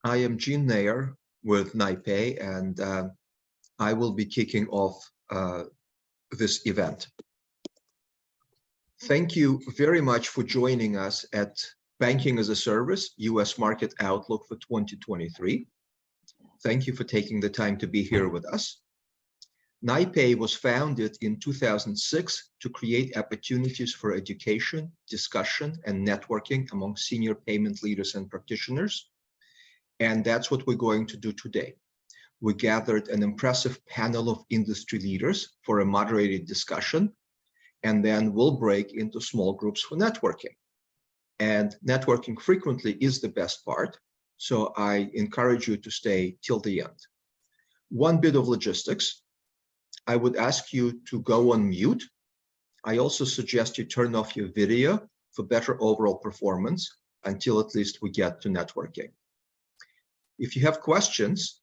I am Gene Nair with NIPE, and I will be kicking off this event. Thank you very much for joining us at Banking as a Service, U.S. Market Outlook for 2023. Thank you for taking the time to be here with us. NIPE was founded in 2006 to create opportunities for education, discussion, and networking among senior payment leaders and practitioners. And that's what we're going to do today. We gathered an impressive panel of industry leaders for a moderated discussion, and then we'll break into small groups for networking. And networking frequently is the best part, so I encourage you to stay till the end. One bit of logistics. I would ask you to go on mute. I also suggest you turn off your video for better overall performance until at least we get to networking. If you have questions,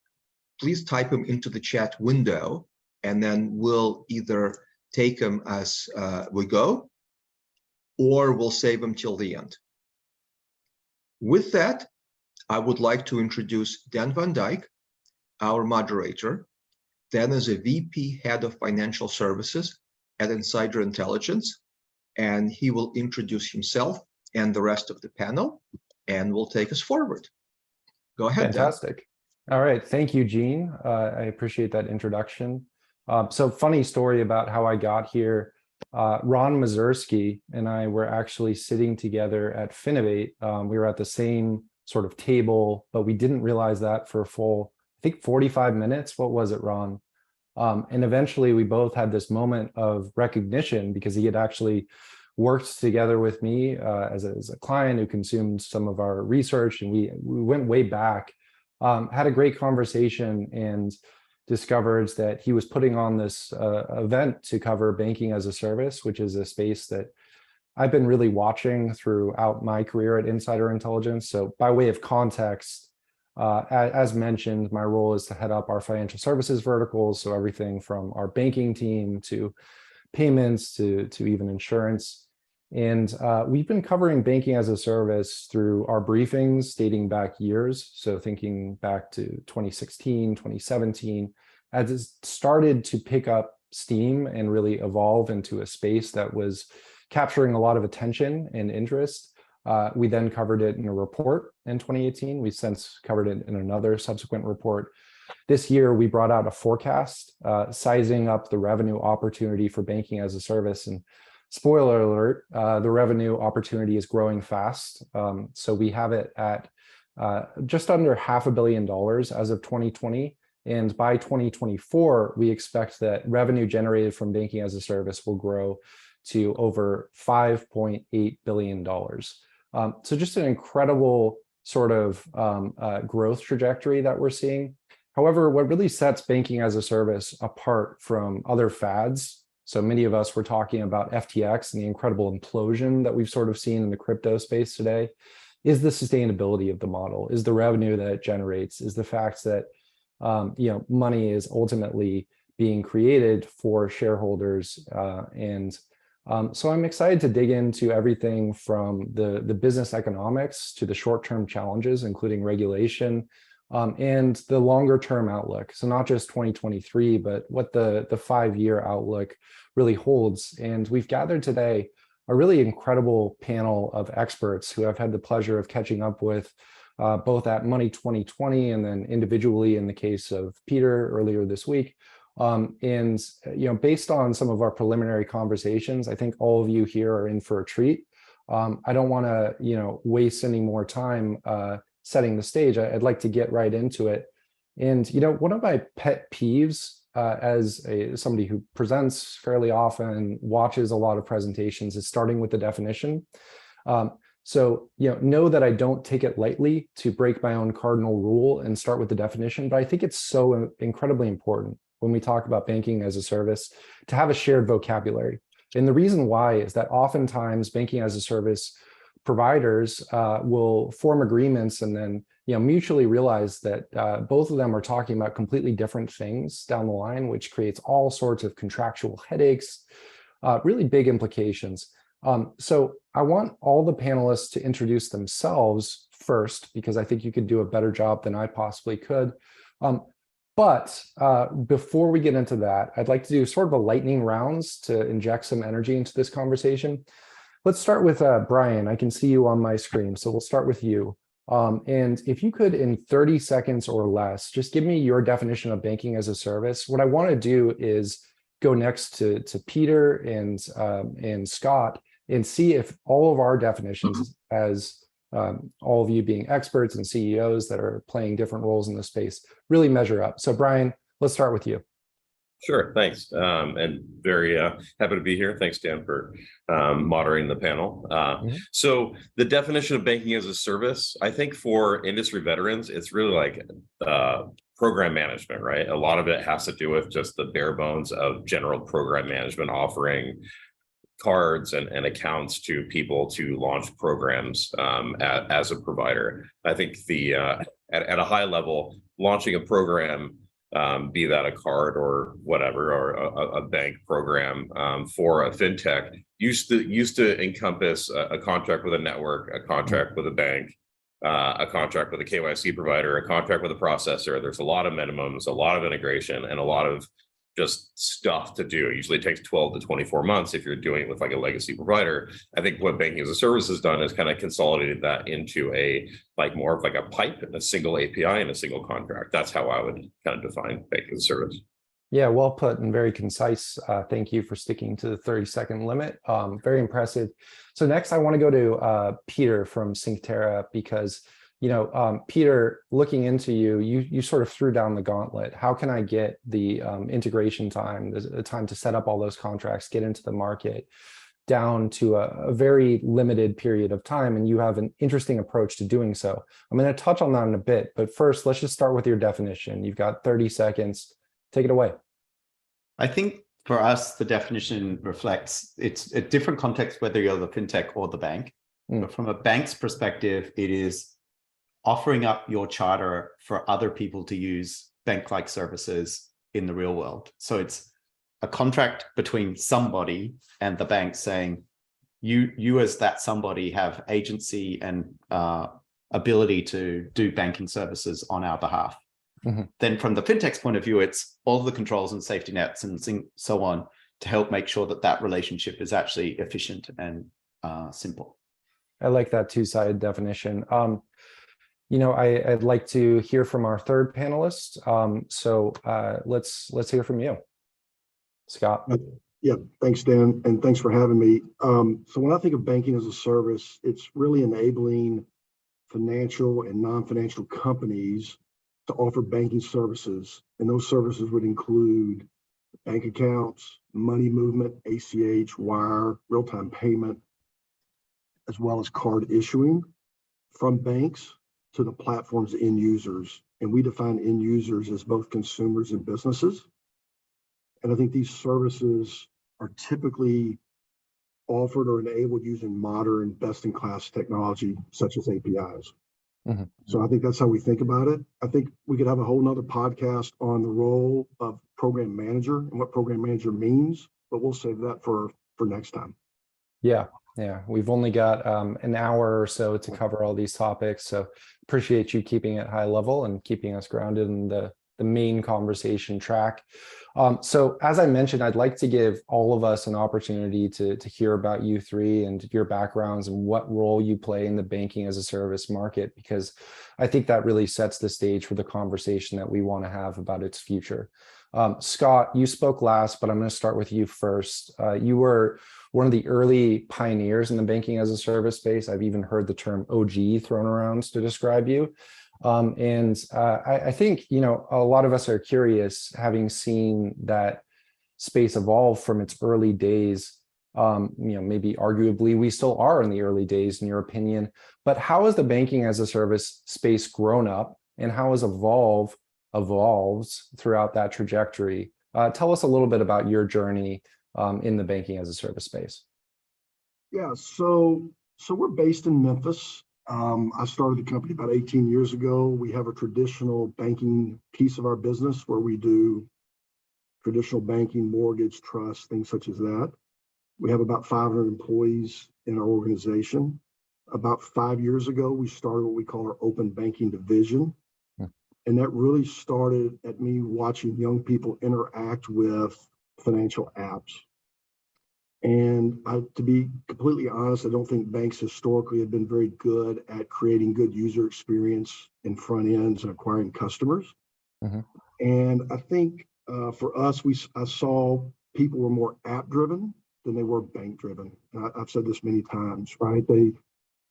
please type them into the chat window, and then we'll either take them as we go, or we'll save them till the end. With that, I would like to introduce Dan van Dyke, our moderator. Dan is a VP Head of Financial Services at Insider Intelligence, and he will introduce himself and the rest of the panel, and will take us forward. Go ahead, Fantastic. Dan. All right, thank you, Gene. I appreciate that introduction. So funny story about how I got here. Ron Mazurski and I were actually sitting together at Finovate. We were at the same sort of table, but we didn't realize that for a full, I think 45 minutes. What was it, Ron? And eventually we both had this moment of recognition because he had actually worked together with me as a client who consumed some of our research, and we went way back, had a great conversation, and discovered that he was putting on this event to cover banking as a service, which is a space that I've been really watching throughout my career at Insider Intelligence. So by way of context, as mentioned, my role is to head up our financial services verticals. So everything from our banking team to payments to even insurance. And we've been covering banking as a service through our briefings dating back years. So thinking back to 2016, 2017, as it started to pick up steam and really evolve into a space that was capturing a lot of attention and interest. We then covered it in a report in 2018. We've since covered it in another subsequent report. This year, we brought out a forecast sizing up the revenue opportunity for banking as a service. And spoiler alert, the revenue opportunity is growing fast. So we have it at just under $500 million as of 2020. And by 2024, we expect that revenue generated from banking as a service will grow to over $5.8 billion. So just an incredible sort of growth trajectory that we're seeing. However, what really sets banking as a service apart from other fads, so many of us were talking about FTX and the incredible implosion that we've sort of seen in the crypto space today, is the sustainability of the model, is the revenue that it generates, is the fact that money is ultimately being created for shareholders. So I'm excited to dig into everything from the business economics to the short-term challenges, including regulation, and the longer-term outlook. So not just 2023, but what the 5-year outlook really holds. And we've gathered today a really incredible panel of experts who I've had the pleasure of catching up with both at Money 2020 and then individually in the case of Peter earlier this week. Based on some of our preliminary conversations, I think all of you here are in for a treat. I don't want to, waste any more time setting the stage. I'd like to get right into it. And, one of my pet peeves as somebody who presents fairly often, watches a lot of presentations, is starting with the definition. So, know that I don't take it lightly to break my own cardinal rule and start with the definition, but I think it's so incredibly important when we talk about banking as a service to have a shared vocabulary. And the reason why is that oftentimes banking as a service providers will form agreements and then mutually realize that both of them are talking about completely different things down the line, which creates all sorts of contractual headaches, really big implications. So I want all the panelists to introduce themselves first, because I think you could do a better job than I possibly could. But before we get into that, I'd like to do sort of a lightning rounds to inject some energy into this conversation. Let's start with Brion. I can see you on my screen, so we'll start with you. And if you could, in 30 seconds or less, just give me your definition of banking as a service. What I want to do is go next to Peter and Scott and see if all of our definitions, as all of you being experts and CEOs that are playing different roles in the space, really measure up. So Brion, let's start with you. Sure, thanks. And very happy to be here. Thanks, Dan, for moderating the panel. So the definition of banking as a service, I think for industry veterans, it's really like program management, right? A lot of it has to do with just the bare bones of general program management, offering cards and accounts to people to launch programs as a provider. I think the at a high level, launching a program, be that a card or whatever, or a bank program for a fintech, used to encompass a contract with a network, a contract with a bank, a contract with a KYC provider, a contract with a processor. There's a lot of minimums, a lot of integration, and a lot of just stuff to do. It usually takes 12 to 24 months if you're doing it with like a legacy provider. I think what banking as a service has done is kind of consolidated that into a more of like a pipe, a single API and a single contract. That's how I would kind of define banking as a service. Yeah, well put and very concise. Thank you for sticking to the 30-second limit. Very impressive. So next I want to go to Peter from Synctera, because Peter, looking into you sort of threw down the gauntlet. How can I get the integration time, the time to set up all those contracts, get into the market, down to a very limited period of time? And you have an interesting approach to doing so. I'm going to touch on that in a bit, but first, let's just start with your definition. You've got 30 seconds. Take it away. I think for us, the definition reflects it's a different context, whether you're the fintech or the bank. But from a bank's perspective, it is offering up your charter for other people to use bank-like services in the real world. So it's a contract between somebody and the bank saying, you as that somebody have agency and ability to do banking services on our behalf. Then from the fintech's point of view, it's all the controls and safety nets and so on to help make sure that that relationship is actually efficient and simple. I like that two-sided definition. I'd like to hear from our third panelist. So let's hear from you, Scott. Yeah, thanks, Dan, and thanks for having me. So when I think of banking as a service, it's really enabling financial and non-financial companies to offer banking services, and those services would include bank accounts, money movement, ACH, wire, real-time payment, as well as card issuing from banks to the platform's end users. And we define end users as both consumers and businesses. And I think these services are typically offered or enabled using modern, best-in-class technology, such as APIs. So I think that's how we think about it. I think we could have a whole nother podcast on the role of program manager and what program manager means, but we'll save that for next time. Yeah, we've only got an hour or so to cover all these topics, so appreciate you keeping it high level and keeping us grounded in the main conversation track. So as I mentioned, I'd like to give all of us an opportunity to hear about you three and your backgrounds and what role you play in the banking as a service market, because I think that really sets the stage for the conversation that we want to have about its future. Scott, you spoke last, but I'm going to start with you first. You were one of the early pioneers in the banking as a service space. I've even heard the term OG thrown around to describe you. I think, a lot of us are curious, having seen that space evolve from its early days. Maybe arguably we still are in the early days, in your opinion, but how has the banking as a service space grown up, and how has evolves throughout that trajectory? Tell us a little bit about your journey in the banking as a service space. Yeah, so we're based in Memphis. I started the company about 18 years ago. We have a traditional banking piece of our business where we do traditional banking, mortgage, trust, things such as that. We have about 500 employees in our organization. About 5 years ago, we started what we call our open banking division. And that really started at me watching young people interact with financial apps. And to be completely honest, I don't think banks historically have been very good at creating good user experience in front ends and acquiring customers. And I think for us, I saw people were more app driven than they were bank driven. I've said this many times, right?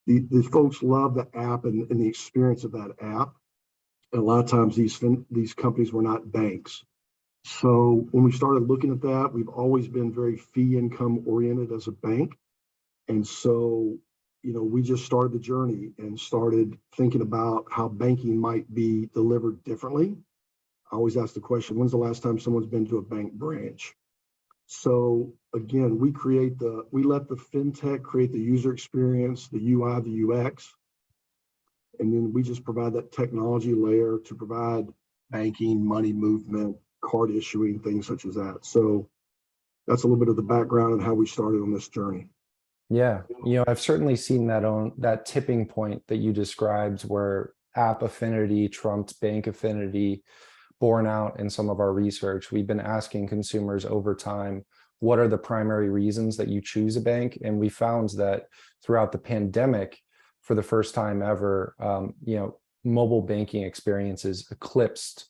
These folks love the app and the experience of that app. And a lot of times these companies were not banks. So when we started looking at that, we've always been very fee income oriented as a bank. And so, we just started the journey and started thinking about how banking might be delivered differently. I always ask the question, when's the last time someone's been to a bank branch? So again, we let the FinTech create the user experience, the UI, the UX, and then we just provide that technology layer to provide banking, money movement, card issuing, things such as that. So that's a little bit of the background and how we started on this journey. Yeah, I've certainly seen that tipping point that you described where app affinity trumped bank affinity borne out in some of our research. We've been asking consumers over time, what are the primary reasons that you choose a bank? And we found that throughout the pandemic, for the first time ever, mobile banking experiences eclipsed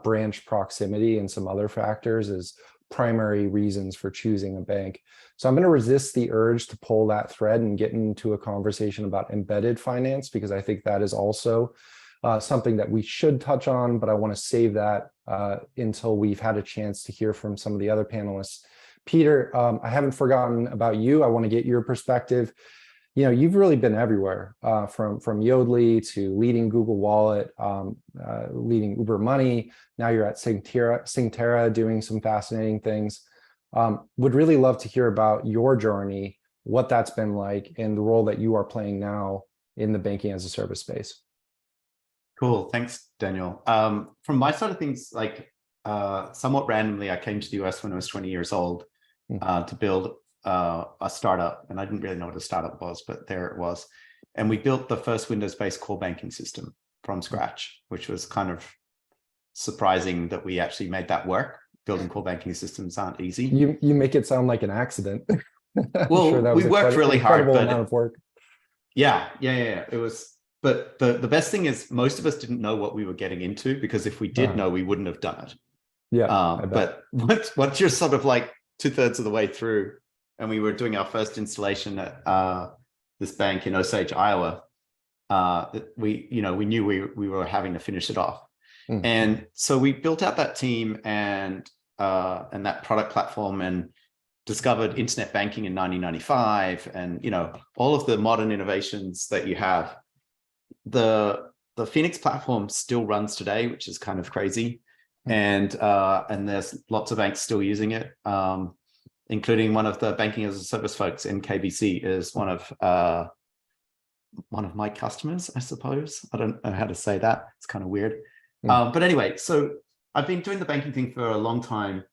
branch proximity and some other factors as primary reasons for choosing a bank. So I'm going to resist the urge to pull that thread and get into a conversation about embedded finance, because I think that is also something that we should touch on, but I want to save that until we've had a chance to hear from some of the other panelists. Peter, I haven't forgotten about you. I want to get your perspective. You've really been everywhere, from Yodlee to leading Google Wallet, leading Uber Money. Now you're at Synctera doing some fascinating things. Would really love to hear about your journey, what that's been like, and the role that you are playing now in the banking as a service space. Cool. Thanks, Daniel. From my side of things, somewhat randomly, I came to the US when I was 20 years old to build a startup. And I didn't really know what a startup was, but there it was. And we built the first Windows-based core banking system from scratch, which was kind of surprising that we actually made that work. Building core banking systems aren't easy. You make it sound like an accident. Well, sure that was we worked really hard, but amount of work. Yeah. It was. But the best thing is most of us didn't know what we were getting into, because if we did know, we wouldn't have done it. Yeah. But once you're sort of like 2/3 of the way through, and we were doing our first installation at this bank in Osage, Iowa, we knew we were having to finish it off. And so we built out that team and that product platform and discovered internet banking in 1995, and all of the modern innovations that you have. The Phoenix platform still runs today, which is kind of crazy, and there's lots of banks still using it, including one of the banking as a service folks in KBC is one of my customers, I suppose. I don't know how to say that. It's kind of weird. But anyway, so I've been doing the banking thing for a long time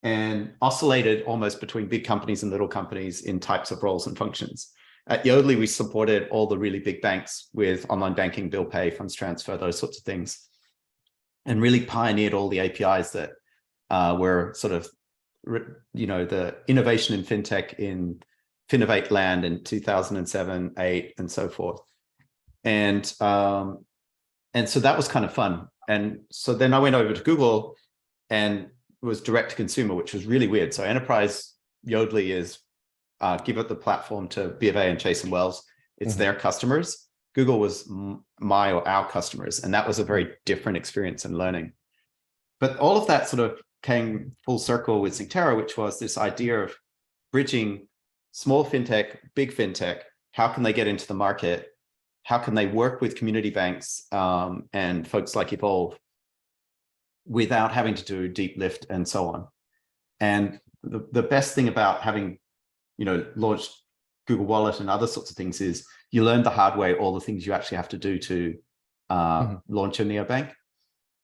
and oscillated almost between big companies and little companies in types of roles and functions. At Yodlee, we supported all the really big banks with online banking, bill pay, funds transfer, those sorts of things, and really pioneered all the APIs that were sort of, the innovation in FinTech in Finovate land in 2007, 8, and so forth. And so that was kind of fun. And so then I went over to Google and it was direct to consumer, which was really weird. So enterprise Yodlee is give it the platform to B of A and Chase and Wells. It's their customers. Google was my or our customers. And that was a very different experience and learning. But all of that sort of came full circle with Synctera, which was this idea of bridging small FinTech, big FinTech. How can they get into the market? How can they work with community banks and folks like Evolve without having to do deep lift and so on? And the best thing about having launched Google Wallet and other sorts of things is you learn the hard way all the things you actually have to do to launch a neobank.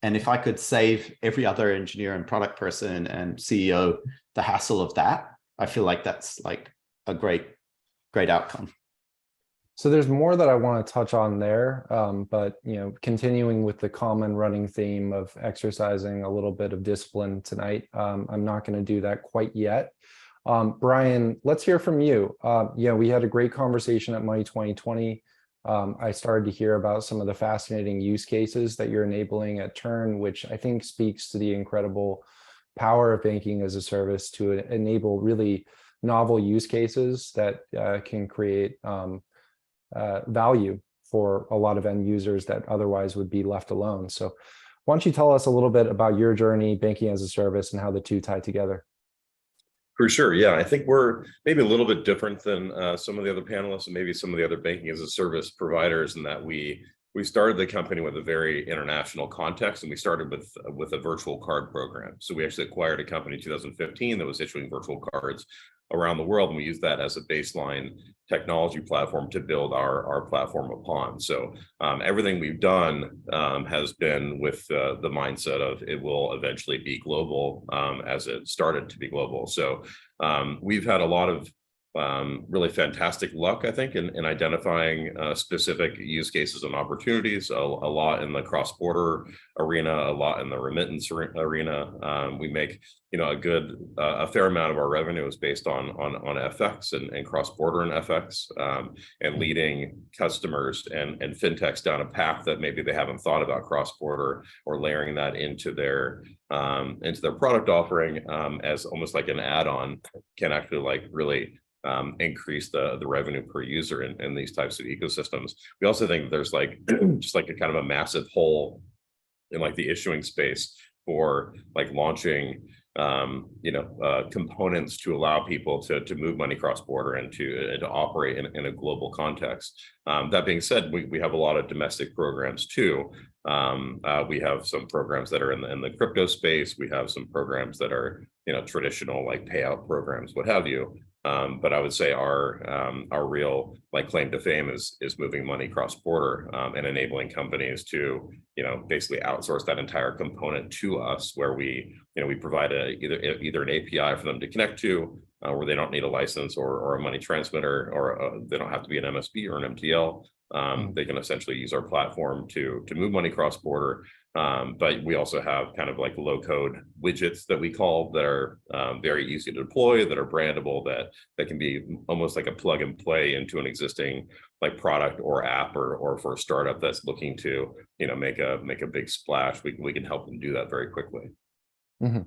And if I could save every other engineer and product person and CEO the hassle of that, I feel like that's like a great outcome. So there's more that I want to touch on there, but continuing with the common running theme of exercising a little bit of discipline tonight, I'm not going to do that quite yet. Brion, let's hear from you. We had a great conversation at Money 2020. I started to hear about some of the fascinating use cases that you're enabling at Tern, which I think speaks to the incredible power of banking as a service to enable really novel use cases that can create value for a lot of end users that otherwise would be left alone. So why don't you tell us a little bit about your journey, banking as a service, and how the two tie together? For sure. Yeah, I think we're maybe a little bit different than some of the other panelists and maybe some of the other banking as a service providers in that we started the company with a very international context, and we started with a virtual card program. So we actually acquired a company in 2015 that was issuing virtual cards around the world, and we used that as a baseline technology platform to build our platform upon. So everything we've done has been with the mindset of it will eventually be global, as it started to be global. So we've had a lot of really fantastic luck, I think, in identifying specific use cases and opportunities, a lot in the cross-border arena, a lot in the remittance arena. We make, a fair amount of our revenue is based on FX and cross-border and FX, and leading customers and fintechs down a path that maybe they haven't thought about cross-border, or layering that into their product offering as almost like an add-on can actually like really increase the revenue per user in these types of ecosystems. We also think there's like just like a kind of a massive hole in like the issuing space for like launching components to allow people to move money cross border and to operate in a global context. That being said, we have a lot of domestic programs too. We have some programs that are in the crypto space. We have some programs that are traditional like payout programs, what have you. But I would say our real like claim to fame is moving money cross border and enabling companies to basically outsource that entire component to us, where we provide either an API for them to connect to, where they don't need a license or a money transmitter, or they don't have to be an MSB or an MTL. They can essentially use our platform to move money cross border. But we also have kind of like low code widgets that we call that are very easy to deploy, that are brandable, that can be almost like a plug and play into an existing like product or app, or for a startup that's looking to make a big splash. We can help them do that very quickly. Mm-hmm.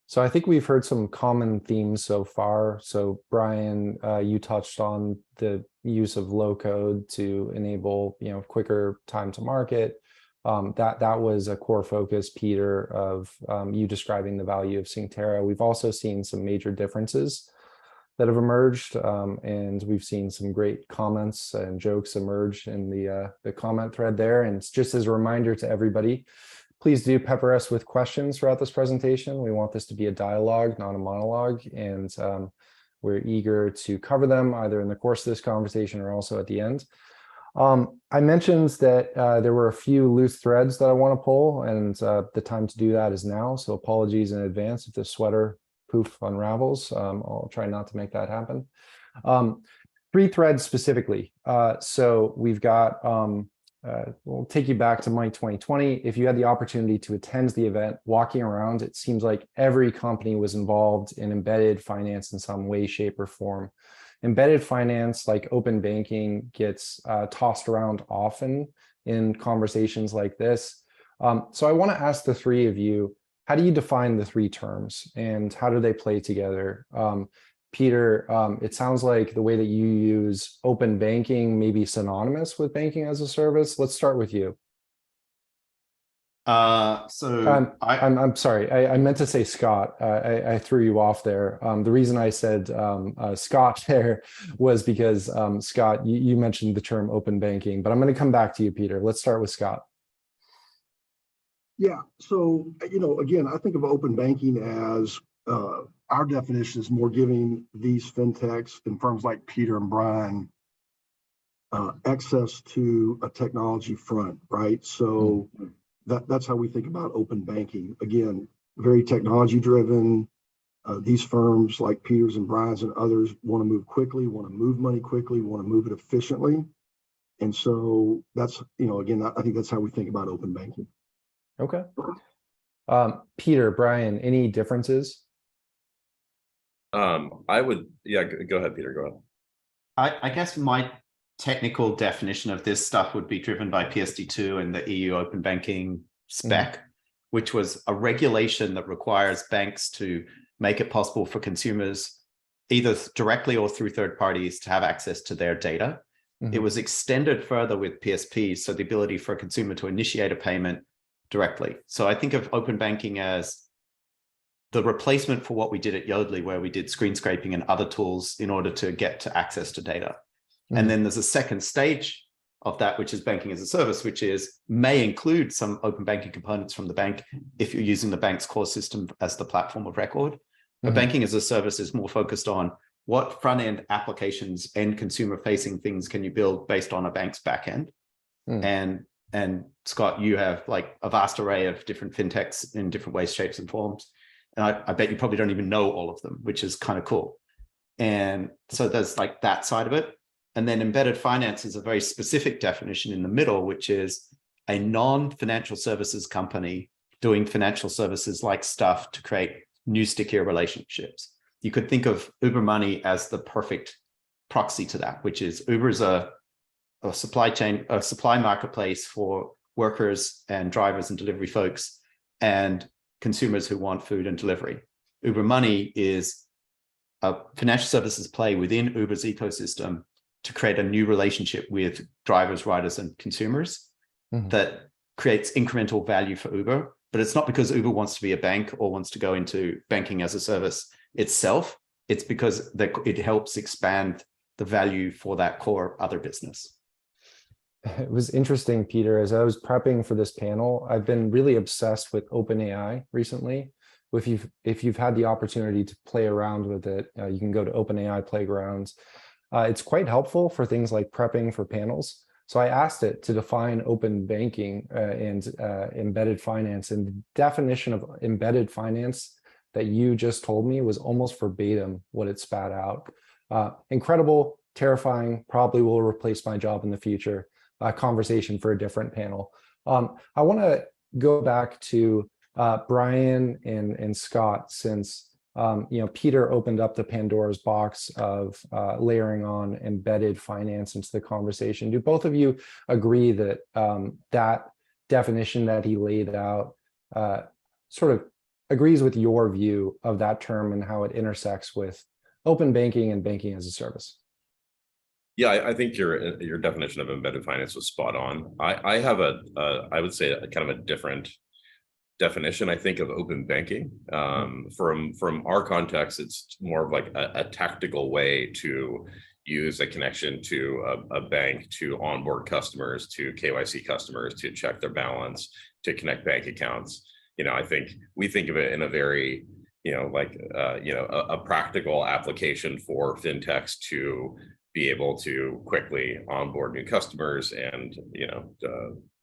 So I think we've heard some common themes so far. So Brion, you touched on the use of low code to enable quicker time to market. That was a core focus, Peter, of you describing the value of Synctera. We've also seen some major differences that have emerged, and we've seen some great comments and jokes emerge in the comment thread there. And it's just as a reminder to everybody, please do pepper us with questions throughout this presentation. We want this to be a dialogue, not a monologue, and we're eager to cover them either in the course of this conversation or also at the end. I mentioned that there were a few loose threads that I want to pull, and the time to do that is now. So apologies in advance if the sweater poof unravels. I'll try not to make that happen. 3 threads specifically. So we've got, we'll take you back to Money 2020. If you had the opportunity to attend the event, walking around, it seems like every company was involved in embedded finance in some way, shape, or form. Embedded finance, like open banking, gets tossed around often in conversations like this. So I want to ask the 3 of you, how do you define the 3 terms and how do they play together? Peter, it sounds like the way that you use open banking may be synonymous with banking as a service. Let's start with you. I'm sorry, I meant to say Scott. I threw you off there. The reason I said Scott there was because Scott, you mentioned the term open banking, but I'm going to come back to you, Peter. Let's start with Scott. Yeah, so again, I think of open banking as our definition is more giving these fintechs and firms like Peter and Brion access to a technology front, right? So that's how we think about open banking. Again, very technology driven, These firms like Peters and Brion's and others want to move quickly, want to move money quickly, want to move it efficiently. And so that's, again, I think that's how we think about open banking. Okay. Peter, Brion, any differences? I would, yeah, go ahead, Peter, go ahead. I guess my technical definition of this stuff would be driven by PSD2 and the EU open banking spec, which was a regulation that requires banks to make it possible for consumers, either directly or through third parties, to have access to their data. It was extended further with PSP, so the ability for a consumer to initiate a payment directly. So I think of open banking as the replacement for what we did at Yodlee, where we did screen scraping and other tools in order to get to access to data. And then there's a second stage of that, which is banking as a service, which may include some open banking components from the bank if you're using the bank's core system as the platform of record. But banking as a service is more focused on what front-end applications and consumer-facing things can you build based on a bank's backend. And Scott, you have like a vast array of different fintechs in different ways, shapes, and forms. And I bet you probably don't even know all of them, which is kind of cool. And so there's like that side of it. And then embedded finance is a very specific definition in the middle, which is a non-financial services company doing financial services like stuff to create new stickier relationships. You could think of Uber Money as the perfect proxy to that, which is Uber is a supply marketplace for workers and drivers and delivery folks and consumers who want food and delivery. Uber Money is a financial services play within Uber's ecosystem to create a new relationship with drivers, riders, and consumers that creates incremental value for Uber. But it's not because Uber wants to be a bank or wants to go into banking as a service itself. It's because it helps expand the value for that core other business. It was interesting, Peter, as I was prepping for this panel, I've been really obsessed with OpenAI recently. If you've had the opportunity to play around with it, you can go to OpenAI Playgrounds. It's quite helpful for things like prepping for panels. So I asked it to define open banking and embedded finance, and the definition of embedded finance that you just told me was almost verbatim what it spat out. Incredible, terrifying, probably will replace my job in the future. Conversation for a different panel. I want to go back to Brion and Scott, since Peter opened up the Pandora's box of layering on embedded finance into the conversation. Do both of you agree that that definition that he laid out sort of agrees with your view of that term and how it intersects with open banking and banking as a service? Yeah, I think your definition of embedded finance was spot on. I have I would say a kind of a different definition, I think, of open banking. From our context, it's more of like a tactical way to use a connection to a bank to onboard customers, to KYC customers, to check their balance, to connect bank accounts. I think we think of it in a very, a practical application for fintechs to be able to quickly onboard new customers and,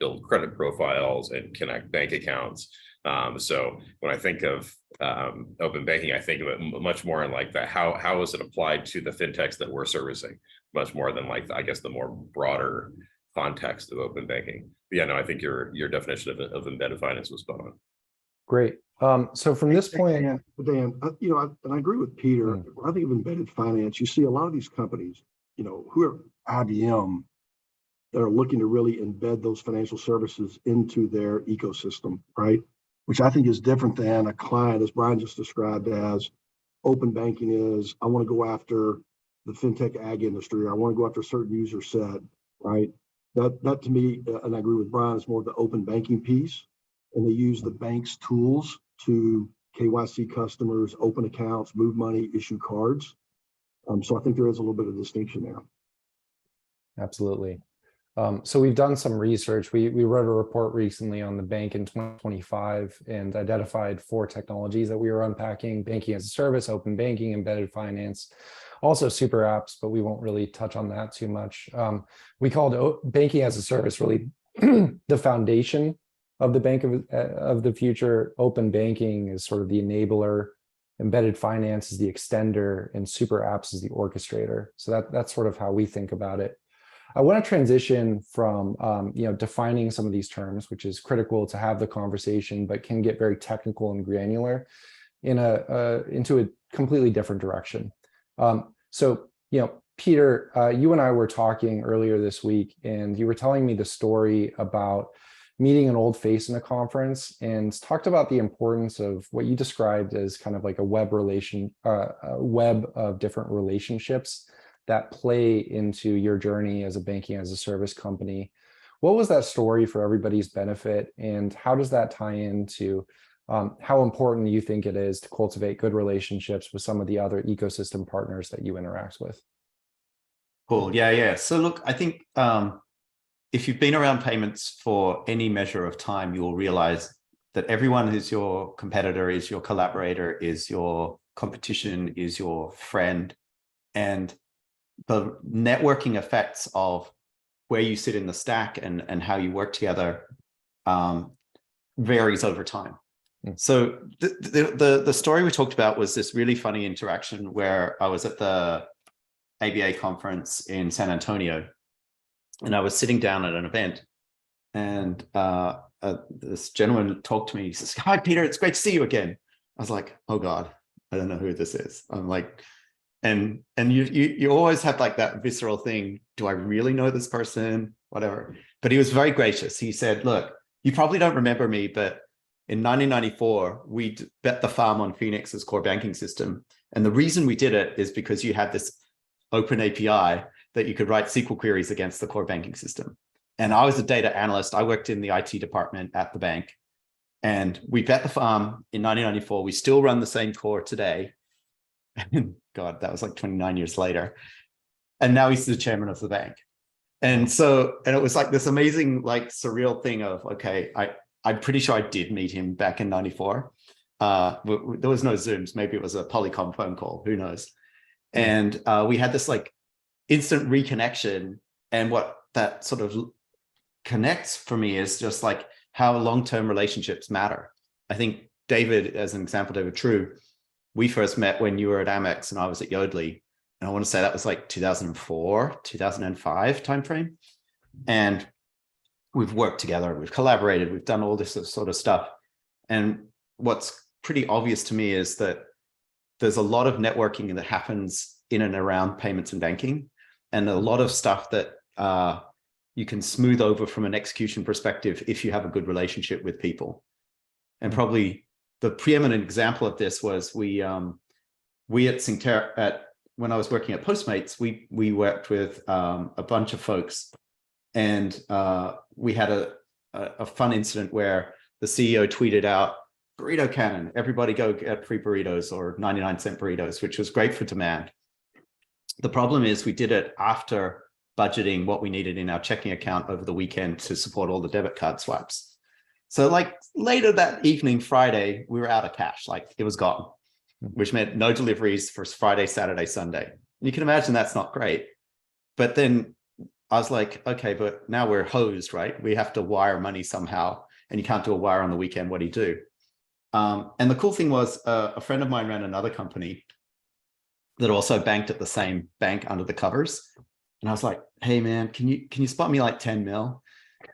build credit profiles and connect bank accounts. So when I think of open banking, I think of it much more in like that. How is it applied to the fintechs that we're servicing, much more than like, I guess, the more broader context of open banking. But yeah, no, I think your definition of embedded finance was spot on. Great. So from this point, Dan, and I agree with Peter. When I think of embedded finance, you see a lot of these companies, who are IBM, that are looking to really embed those financial services into their ecosystem, right? Which I think is different than a client, as Brion just described, as open banking is, I want to go after the fintech ag industry, or I want to go after a certain user set, right? That to me, and I agree with Brion, is more of the open banking piece. And they use the bank's tools to KYC customers, open accounts, move money, issue cards. So I think there is a little bit of distinction there. Absolutely. So we've done some research. We wrote a report recently on the bank in 2025 and identified 4 technologies that we were unpacking: banking as a service, open banking, embedded finance, also super apps, but we won't really touch on that too much. We called banking as a service really the foundation of the bank of the future. Open banking is sort of the enabler embedded finance is the extender, and super apps is the orchestrator. So that's sort of how we think about it. I want to transition from defining some of these terms, which is critical to have the conversation, but can get very technical and granular into a completely different direction. So Peter, you and I were talking earlier this week, and you were telling me the story about meeting an old face in a conference, and talked about the importance of what you described as kind of like a web of different relationships that play into your journey as a banking as a service company. What was that story for everybody's benefit, and how does that tie into how important you think it is to cultivate good relationships with some of the other ecosystem partners that you interact with? Cool. Yeah. So look, I think if you've been around payments for any measure of time, you will realize that everyone is your competitor, is your collaborator, is your competition, is your friend. And the networking effects of where you sit in the stack and how you work together varies over time. So the story we talked about was this really funny interaction where I was at the ABA conference in San Antonio, and I was sitting down at an event, and this gentleman talked to me. He says, "Hi, Peter, it's great to see you again." I was like, "Oh God, I don't know who this is." I'm like, and you always have like that visceral thing. Do I really know this person? Whatever. But he was very gracious. He said, "Look, you probably don't remember me, but in 1994, we bet the farm on Phoenix's core banking system. And the reason we did it is because you had this open API that you could write SQL queries against the core banking system. And I was a data analyst. I worked in the IT department at the bank. And we bet the farm in 1994. We still run the same core today." God, that was like 29 years later. And now he's the chairman of the bank. And it was like this amazing, like surreal thing of, okay, I'm pretty sure I did meet him back in 94. There was no Zooms. Maybe it was a Polycom phone call. Who knows? And we had this like instant reconnection. And what that sort of connects for me is just like how long-term relationships matter. I think David, as an example, David True, we first met when you were at Amex and I was at Yodlee. And I want to say that was like 2004, 2005 timeframe. And we've worked together, we've collaborated, we've done all this sort of stuff. And what's pretty obvious to me is that there's a lot of networking that happens in and around payments and banking, and a lot of stuff that you can smooth over from an execution perspective if you have a good relationship with people. And probably the preeminent example of this was we at Synctera, when I was working at Postmates, we worked with a bunch of folks, and we had a fun incident where the CEO tweeted out, "Burrito cannon, everybody go get free burritos or 99-cent burritos," which was great for demand. The problem is we did it after budgeting what we needed in our checking account over the weekend to support all the debit card swaps. So like later that evening, Friday, we were out of cash, like it was gone, which meant no deliveries for Friday, Saturday, Sunday. You can imagine that's not great. But then I was like, okay, but now we're hosed, right? We have to wire money somehow, and you can't do a wire on the weekend. What do you do? And the cool thing was a friend of mine ran another company that also banked at the same bank under the covers. And I was like, "Hey man, can you spot me like 10 mil?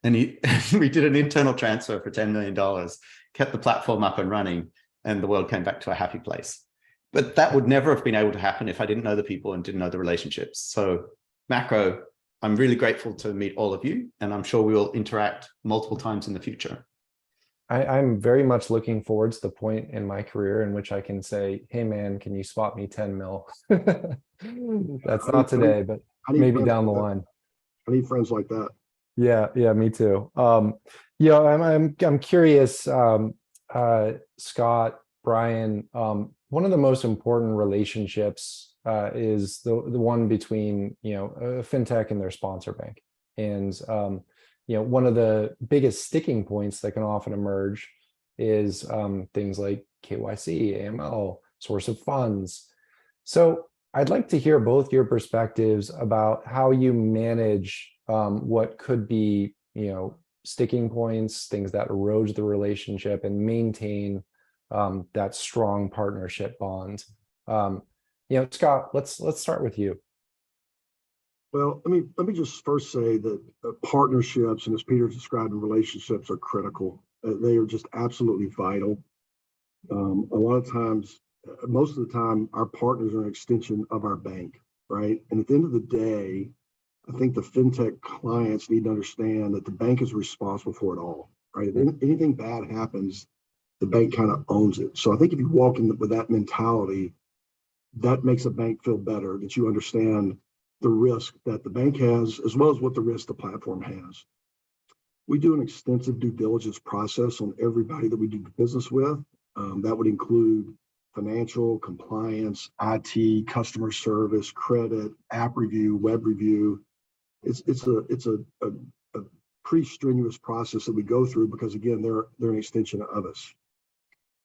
And we did an internal transfer for $10 million, kept the platform up and running, and the world came back to a happy place. But that would never have been able to happen if I didn't know the people and didn't know the relationships. So macro, I'm really grateful to meet all of you, and I'm sure we will interact multiple times in the future. I'm very much looking forward to the point in my career in which I can say, "Hey man, can you spot me 10 mil?" That's not today, but maybe down the line. I need friends like that. Yeah, me too. I'm curious, Scott, Brion, one of the most important relationships is the one between a fintech and their sponsor bank. And one of the biggest sticking points that can often emerge is things like KYC, AML, source of funds. So I'd like to hear both your perspectives about how you manage what could be, sticking points, things that erode the relationship, and maintain that strong partnership bond. Scott, let's start with you. Well, let me just first say that partnerships, and as Peter described, relationships are critical. They are just absolutely vital. A lot of times, most of the time, our partners are an extension of our bank, right? And at the end of the day, I think the FinTech clients need to understand that the bank is responsible for it all, right? If anything bad happens, the bank kind of owns it. So I think if you walk in with that mentality, that makes a bank feel better, that you understand the risk that the bank has, as well as what the risk the platform has. We do an extensive due diligence process on everybody that we do business with. That would include financial, compliance, IT, customer service, credit, app review, web review. It's a pretty strenuous process that we go through because, again, they're an extension of us.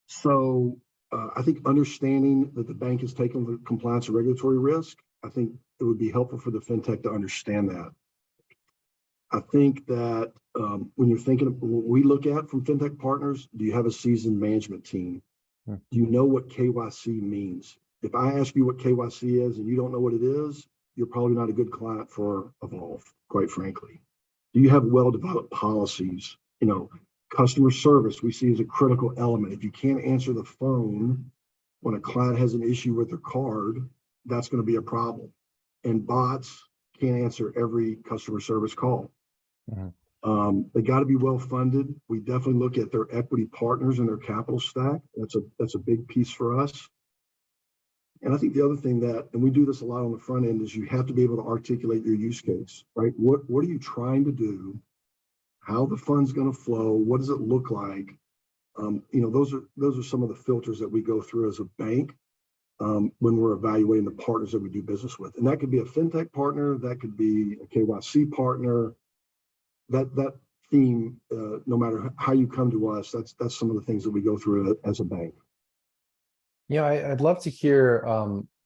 So I think understanding that the bank is taking the compliance and regulatory risk, I think it would be helpful for the FinTech to understand that. I think that when you're thinking of what we look at from FinTech partners, do you have a seasoned management team? Do you know what KYC means? If I ask you what KYC is and you don't know what it is, you're probably not a good client for Evolve, quite frankly. Do you have well-developed policies? Customer service we see as a critical element. If you can't answer the phone when a client has an issue with their card, that's going to be a problem. And bots can't answer every customer service call. They got to be well funded. We definitely look at their equity partners and their capital stack. That's a big piece for us. And I think the other thing and we do this a lot on the front end, is you have to be able to articulate your use case, right? What are you trying to do? How the fund's going to flow? What does it look like? Those are some of the filters that we go through as a bank when we're evaluating the partners that we do business with. And that could be a FinTech partner, that could be a KYC partner. That theme, no matter how you come to us, that's some of the things that we go through as a bank. I'd love to hear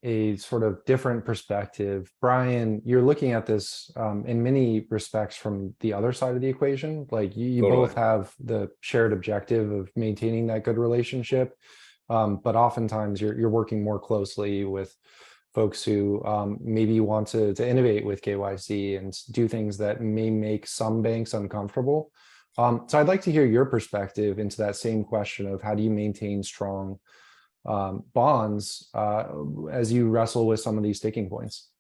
a sort of different perspective. Brion, you're looking at this in many respects from the other side of the equation. Like you Totally. both have the shared objective of maintaining that good relationship, but oftentimes you're working more closely with folks who maybe want to innovate with KYC and do things that may make some banks uncomfortable. So I'd like to hear your perspective into that same question of how do you maintain strong bonds as you wrestle with some of these sticking points?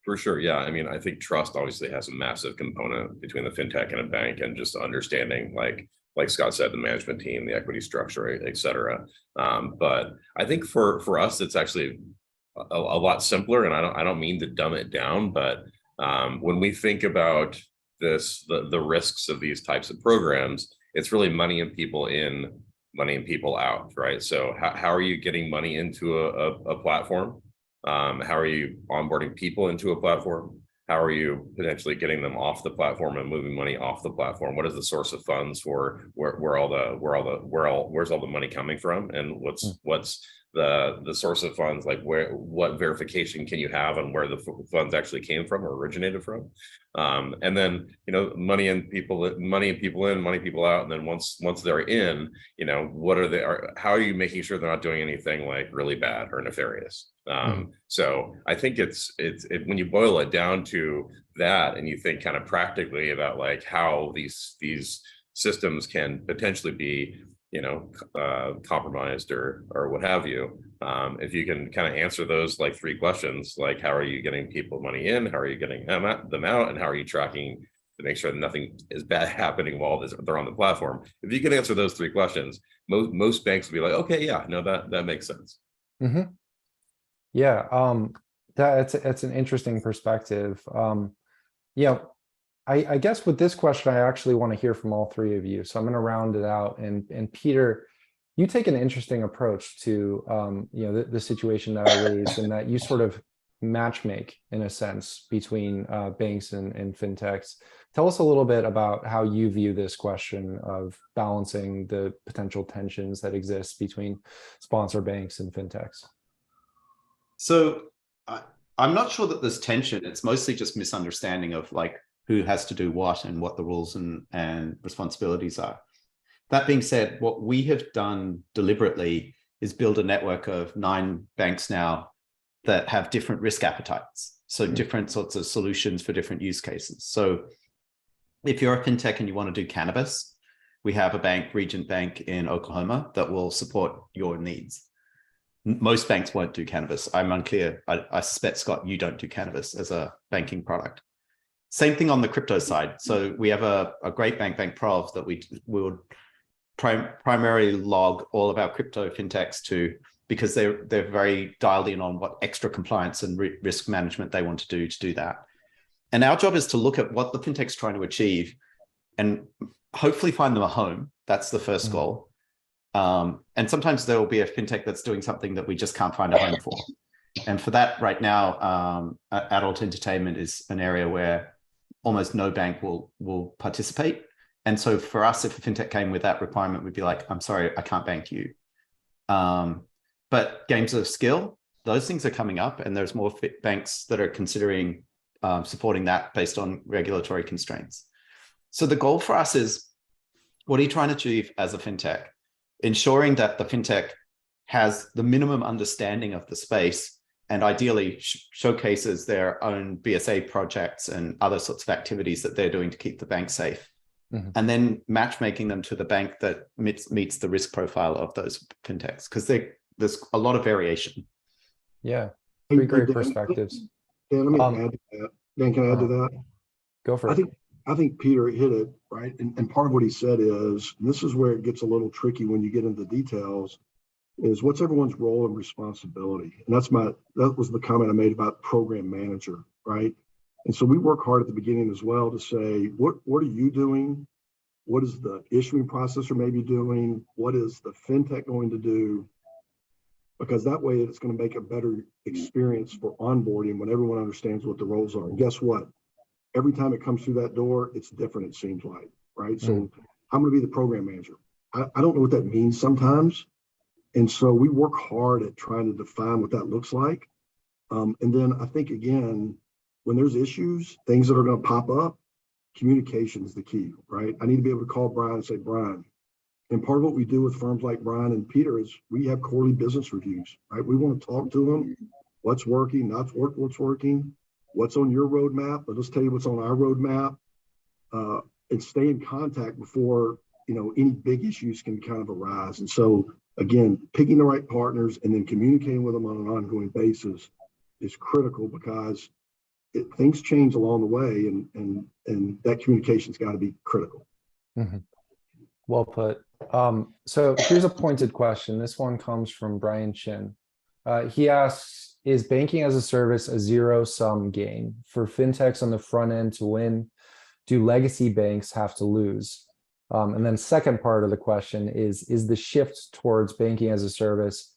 For sure. Yeah. I mean, I think trust obviously has a massive component between the FinTech and a bank, and just understanding, like Scott said, the management team, the equity structure, et cetera. But I think for us, it's actually a lot simpler, and I don't mean to dumb it down, but when we think about this, the risks of these types of programs, it's really money and people in, money and people out, right? So how are you getting money into a platform? How are you onboarding people into a platform? How are you potentially getting them off the platform and moving money off the platform? What is the source of funds for where's all the money coming from? And what's the source of funds, like what verification can you have on where the funds actually came from or originated from? And then, money and people in, money people out. And then once they're in, how are you making sure they're not doing anything like really bad or nefarious? So I think it's when you boil it down to that, and you think kind of practically about like how these systems can potentially be compromised or what have you. If you can kind of answer those like three questions, like how are you getting people money in, how are you getting them out, and how are you tracking to make sure that nothing is bad happening while they're on the platform? If you can answer those three questions, most banks will be like, okay, yeah, no, that makes sense. Yeah, that's an interesting perspective. I guess with this question, I actually want to hear from all three of you. So I'm going to round it out. And Peter, you take an interesting approach to the situation that I raised, and that you sort of matchmake in a sense between banks and FinTechs. Tell us a little bit about how you view this question of balancing the potential tensions that exist between sponsor banks and FinTechs. So I'm not sure that there's tension. It's mostly just misunderstanding of like who has to do what and what the rules and responsibilities are. That being said, what we have done deliberately is build a network of 9 banks now that have different risk appetites. So different sorts of solutions for different use cases. So if you're a fintech and you want to do cannabis, we have a bank, Regent Bank in Oklahoma, that will support your needs. Most banks won't do cannabis. I'm unclear. I suspect, Scott, you don't do cannabis as a banking product. Same thing on the crypto side. So we have a great bank, BankProv, that we would primarily log all of our crypto fintechs to, because they're very dialed in on what extra compliance and risk management they want to do that. And our job is to look at what the fintech's trying to achieve and hopefully find them a home. That's the first goal. And sometimes there will be a fintech that's doing something that we just can't find a home for. And for that right now, adult entertainment is an area where almost no bank will participate. And so for us, if a fintech came with that requirement, we'd be like, I'm sorry, I can't bank you. But games of skill, those things are coming up, and there's more banks that are considering supporting that based on regulatory constraints. So the goal for us is, what are you trying to achieve as a fintech? Ensuring that the fintech has the minimum understanding of the space and ideally showcases their own BSA projects and other sorts of activities that they're doing to keep the bank safe. And then matchmaking them to the bank that meets the risk profile of those fintechs, because there's a lot of variation. Yeah, three great perspectives. Dan, let me add to that. Dan, can I add to that? Go for it. I think Peter hit it, right? And part of what he said is, and this is where it gets a little tricky when you get into the details, is what's everyone's role and responsibility? And that was the comment I made about program manager, right? And so we work hard at the beginning as well to say, what are you doing? What is the issuing processor maybe doing? What is the fintech going to do? Because that way it's going to make a better experience for onboarding when everyone understands what the roles are. And guess what? Every time it comes through that door, it's different, it seems like, right? So I'm going to be the program manager. I don't know what that means sometimes. And so we work hard at trying to define what that looks like. And then I think, again, when there's issues, things that are going to pop up, communication is the key, right? I need to be able to call Brion and say, Brion. And part of what we do with firms like Brion and Peter is we have quarterly business reviews, right? We want to talk to them, what's working, what's working, what's on your roadmap. Let us tell you what's on our roadmap, and stay in contact before, any big issues can kind of arise. And so, again, picking the right partners and then communicating with them on an ongoing basis is critical, because things change along the way, and that communication's got to be critical. Well put. So here's a pointed question. This one comes from Brian Chin. He asks, is banking as a service a zero-sum game? For fintechs on the front end to win, do legacy banks have to lose? And then second part of the question is the shift towards banking as a service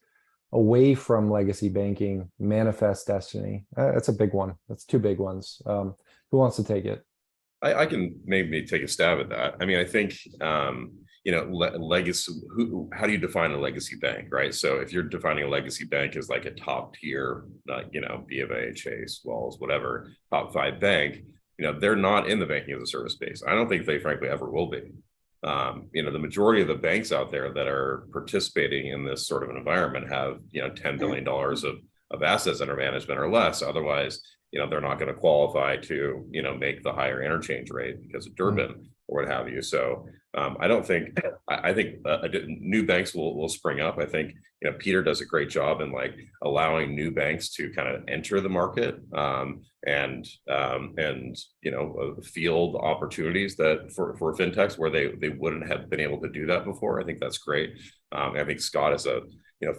away from legacy banking manifest destiny? That's a big one. That's 2 big ones. Who wants to take it? I can maybe take a stab at that. I mean, I think, legacy, how do you define a legacy bank, right? So if you're defining a legacy bank as like a top tier, B of A, Chase, Wells, whatever, top 5 bank, they're not in the banking as a service space. I don't think they frankly ever will be. The majority of the banks out there that are participating in this sort of an environment have, $10 billion of assets under management or less. Otherwise, they're not going to qualify to, make the higher interchange rate because of Durbin or what have you. So I think new banks will spring up. I think, Peter does a great job in like allowing new banks to kind of enter the market and field opportunities that for fintechs where they wouldn't have been able to do that before. I think that's great. I think Scot is a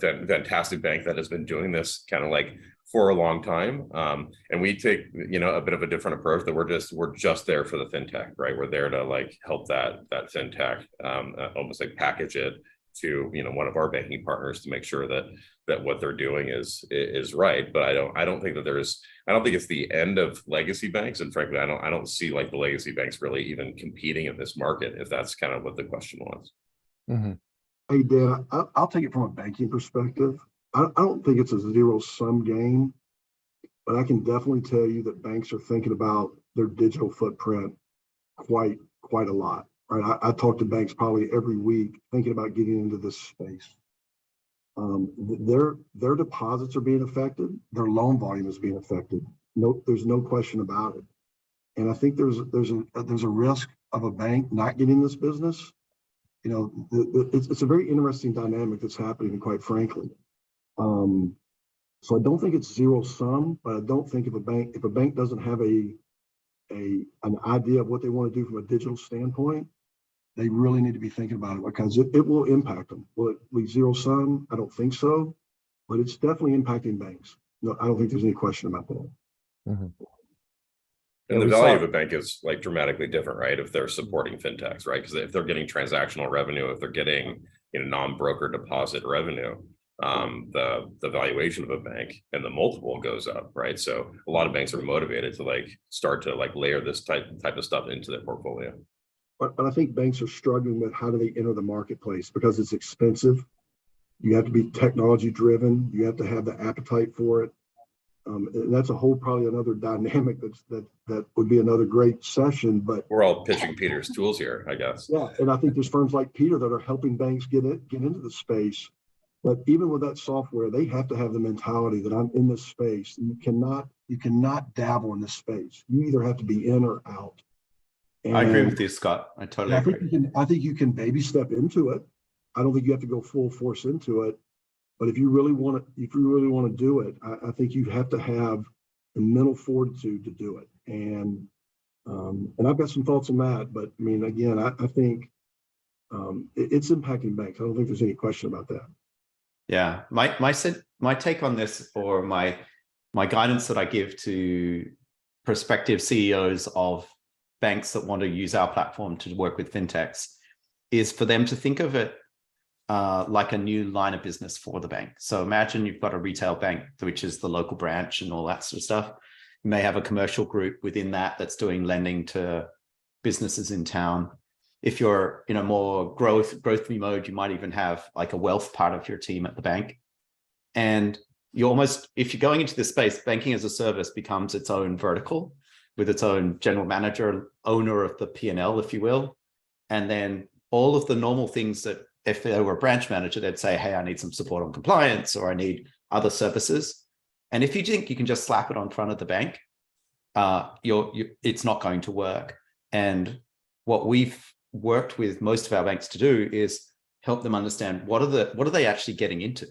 fantastic bank that has been doing this kind of like for a long time. And we take, a bit of a different approach that we're just there for the fintech, right? We're there to like help that fintech almost like package it to, one of our banking partners to make sure that what they're doing is right. But I don't think it's the end of legacy banks. And frankly, I don't see like the legacy banks really even competing in this market, if that's kind of what the question was. Hey, Dan, I'll take it from a banking perspective. I don't think it's a zero-sum game, but I can definitely tell you that banks are thinking about their digital footprint quite a lot. right? I talk to banks probably every week thinking about getting into this space. Their deposits are being affected. Their loan volume is being affected. No, there's no question about it. And I think there's a risk of a bank not getting this business. You know, it's a very interesting dynamic that's happening, quite frankly. So I don't think it's zero sum, but I don't think if a bank doesn't have an idea of what they want to do from a digital standpoint, they really need to be thinking about it, because it will impact them. Will it be zero sum? I don't think so, but it's definitely impacting banks. No, I don't think there's any question about that. Mm-hmm. And the value of a bank is like dramatically different, right? If they're supporting fintechs, right? Because if they're getting transactional revenue, if they're getting, you know, non-broker deposit revenue, the valuation of a bank and the multiple goes up, right? So a lot of banks are motivated to like start to like layer this type of stuff into their portfolio. But I think banks are struggling with how do they enter the marketplace, because it's expensive. You have to be technology driven. You have to have the appetite for it. And that's a whole probably another dynamic that would be another great session. But we're all pitching Peter's tools here, I guess. Yeah, and I think there's firms like Peter that are helping banks get into the space. But even with that software, they have to have the mentality that I'm in this space. You cannot dabble in this space. You either have to be in or out. And I agree with you, Scott. I totally agree. I think you can baby step into it. I don't think you have to go full force into it. But if you really want to do it, I think you have to have the mental fortitude to do it. And I've got some thoughts on that. But I mean, again, I think it's impacting banks. I don't think there's any question about that. Yeah, my take on this, or my guidance that I give to prospective CEOs of banks that want to use our platform to work with fintechs, is for them to think of it like a new line of business for the bank. So imagine you've got a retail bank, which is the local branch and all that sort of stuff. You may have a commercial group within that that's doing lending to businesses in town. If you're in a more growthy mode, you might even have like a wealth part of your team at the bank. And you almost, if you're going into this space, banking as a service becomes its own vertical with its own general manager, owner of the P&L, if you will. And then all of the normal things that if they were a branch manager, they'd say, hey, I need some support on compliance, or I need other services. And if you think you can just slap it on front of the bank, it's not going to work. And what we've worked with most of our banks to do is help them understand what are they actually getting into?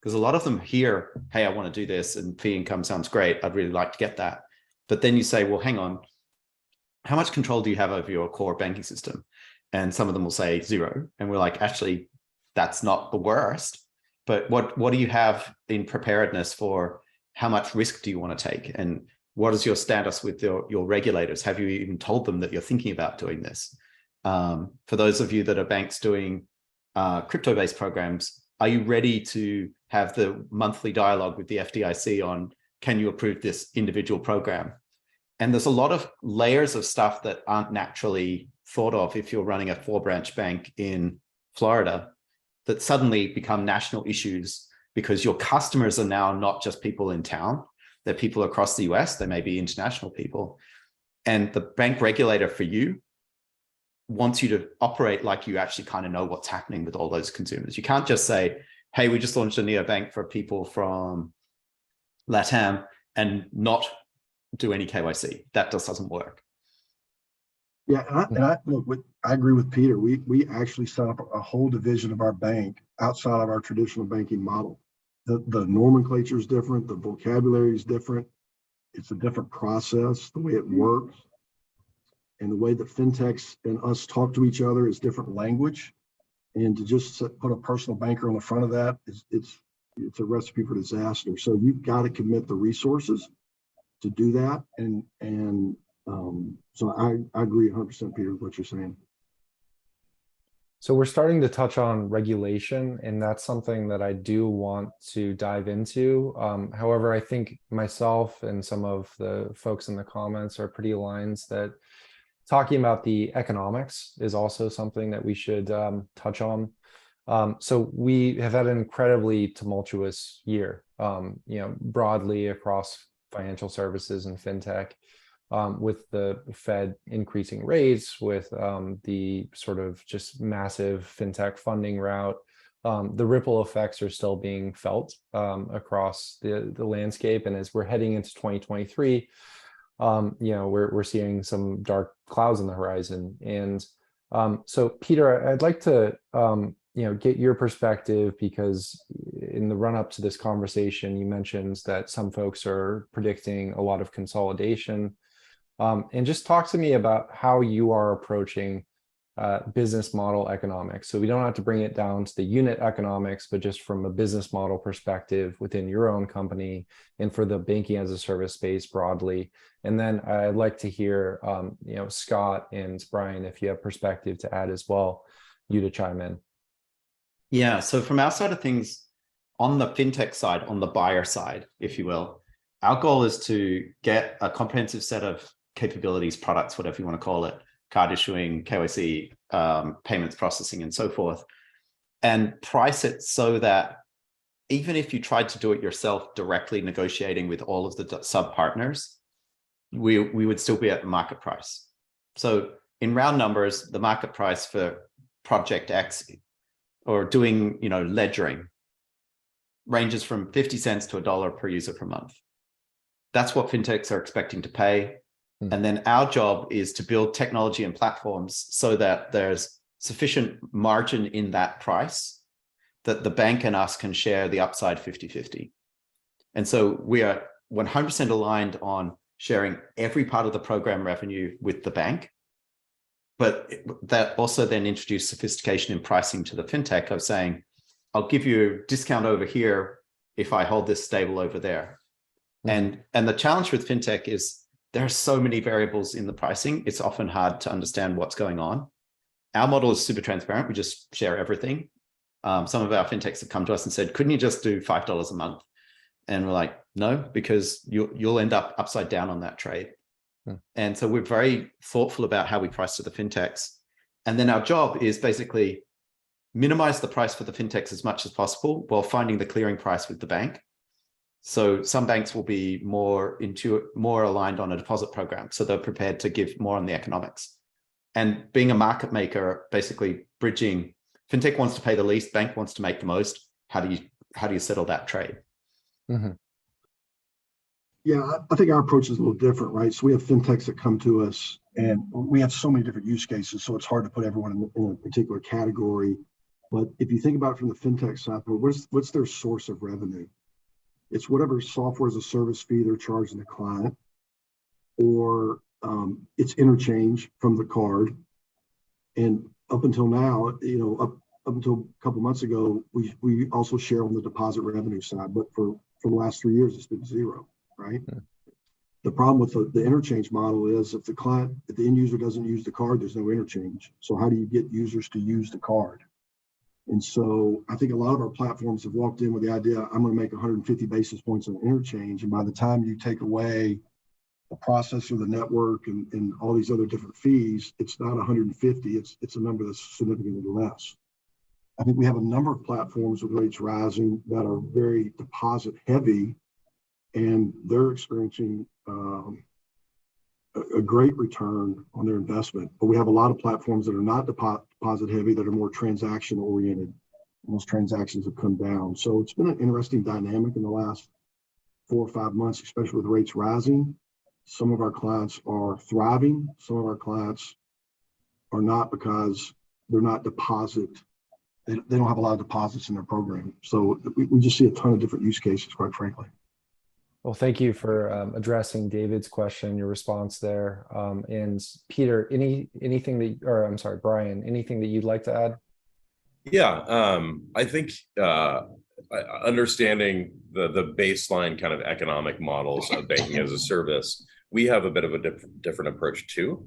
Because a lot of them hear, hey, I want to do this and fee income sounds great. I'd really like to get that. But then you say, well, hang on, how much control do you have over your core banking system? And some of them will say 0. And we're like, actually, that's not the worst. But what do you have in preparedness for how much risk do you want to take? And what is your status with your regulators? Have you even told them that you're thinking about doing this? For those of you that are banks doing crypto-based programs, are you ready to have the monthly dialogue with the FDIC on, can you approve this individual program? And there's a lot of layers of stuff that aren't naturally thought of if you're running a 4-branch bank in Florida that suddenly become national issues, because your customers are now not just people in town, they're people across the US, they may be international people. And the bank regulator for you wants you to operate like you actually kind of know what's happening with all those consumers. You can't just say, hey, we just launched a neobank for people from LATAM and not do any KYC. That just doesn't work. Yeah, I agree with Peter. We actually set up a whole division of our bank outside of our traditional banking model. The nomenclature is different, the vocabulary is different. It's a different process, the way it works. And the way that fintechs and us talk to each other is different language. And to just put a personal banker on the front of that, it's a recipe for disaster. So you've got to commit the resources to do that. And so I agree 100%, Peter, with what you're saying. So we're starting to touch on regulation, and that's something that I do want to dive into. However, I think myself and some of the folks in the comments are pretty aligned that talking about the economics is also something that we should touch on. So we have had an incredibly tumultuous year, broadly across financial services and fintech. with the Fed increasing rates, with the sort of just massive fintech funding route, the ripple effects are still being felt across the landscape. And as we're heading into 2023, we're seeing some dark clouds on the horizon. And so, Peter, I'd like to get your perspective, because in the run up to this conversation, you mentioned that some folks are predicting a lot of consolidation. And just talk to me about how you are approaching business model economics. So we don't have to bring it down to the unit economics, but just from a business model perspective within your own company and for the banking as a service space broadly. And then I'd like to hear, Scott and Brion, if you have perspective to add as well, you to chime in. Yeah, so from our side of things, on the fintech side, on the buyer side, if you will, our goal is to get a comprehensive set of capabilities, products, whatever you want to call it, card issuing, KYC, payments processing, and so forth, and price it so that even if you tried to do it yourself, directly negotiating with all of the sub partners, we would still be at market price. So in round numbers, the market price for project X or doing, ledgering ranges from 50 cents to $1 per user per month. That's what fintechs are expecting to pay. And then our job is to build technology and platforms so that there's sufficient margin in that price that the bank and us can share the upside 50-50. And so we are 100% aligned on sharing every part of the program revenue with the bank. But that also then introduced sophistication in pricing to the fintech of saying, I'll give you a discount over here if I hold this stable over there. And the challenge with fintech is there are so many variables in the pricing. It's often hard to understand what's going on. Our model is super transparent. We just share everything. Some of our fintechs have come to us and said, couldn't you just do $5 a month? And we're like, no, because you'll end up upside down on that trade. And so we're very thoughtful about how we price to the fintechs. And then our job is basically minimize the price for the fintechs as much as possible while finding the clearing price with the bank. So some banks will be more aligned on a deposit program. So they're prepared to give more on the economics. And being a market maker, basically bridging, fintech wants to pay the least, bank wants to make the most. How do you settle that trade? Yeah, I think our approach is a little different, right? So we have fintechs that come to us, and we have so many different use cases, so it's hard to put everyone in a particular category. But if you think about it from the fintech side, what's their source of revenue? It's whatever software as a service fee they're charging the client, or it's interchange from the card. And up until now, up until a couple months ago, we also share on the deposit revenue side, but for the last 3 years, it's been zero, right? The problem with the interchange model is if the end user doesn't use the card, there's no interchange. So how do you get users to use the card? And so I think a lot of our platforms have walked in with the idea, I'm going to make 150 basis points on interchange. And by the time you take away the processor, the network, and all these other different fees, it's not 150, it's a number that's significantly less. I think we have a number of platforms with rates rising that are very deposit heavy, and they're experiencing a great return on their investment. But we have a lot of platforms that are not deposit heavy, that are more transaction oriented, and those transactions have come down. So it's been an interesting dynamic in the last 4 or 5 months, especially with rates rising. Some of our clients are thriving. Some of our clients are not, because they're not deposit. They don't have a lot of deposits in their program. So we just see a ton of different use cases, quite frankly. Well, thank you for addressing David's question, your response there. And Peter, anything that, or I'm sorry, Brion, anything that you'd like to add? Yeah, I think understanding the baseline kind of economic models of banking as a service, we have a bit of a different approach too.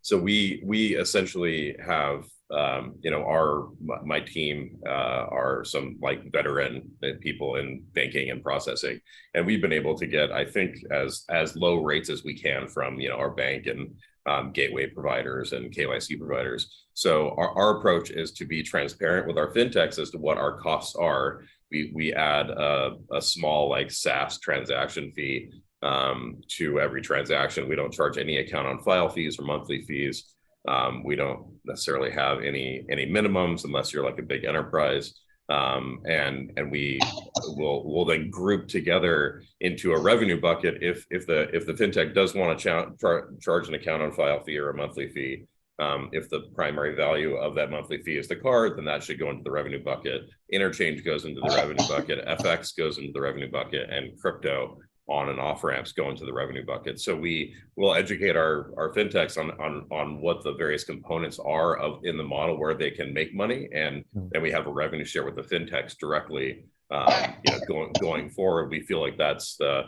So we essentially have, my team are some like veteran people in banking and processing, and we've been able to get, I think, as low rates as we can from our bank and gateway providers and KYC providers. So our approach is to be transparent with our fintechs as to what our costs are. We add a small like SaaS transaction fee to every transaction. We don't charge any account on file fees or monthly fees. We don't necessarily have any minimums unless you're like a big enterprise. And we will then group together into a revenue bucket if the fintech does want to charge an account on file fee or a monthly fee. If the primary value of that monthly fee is the card, then that should go into the revenue bucket. Interchange goes into the revenue bucket. FX goes into the revenue bucket, and crypto on and off ramps go into the revenue bucket. So we will educate our fintechs on what the various components are in the model where they can make money, and then we have a revenue share with the fintechs directly. Going forward, we feel like that's the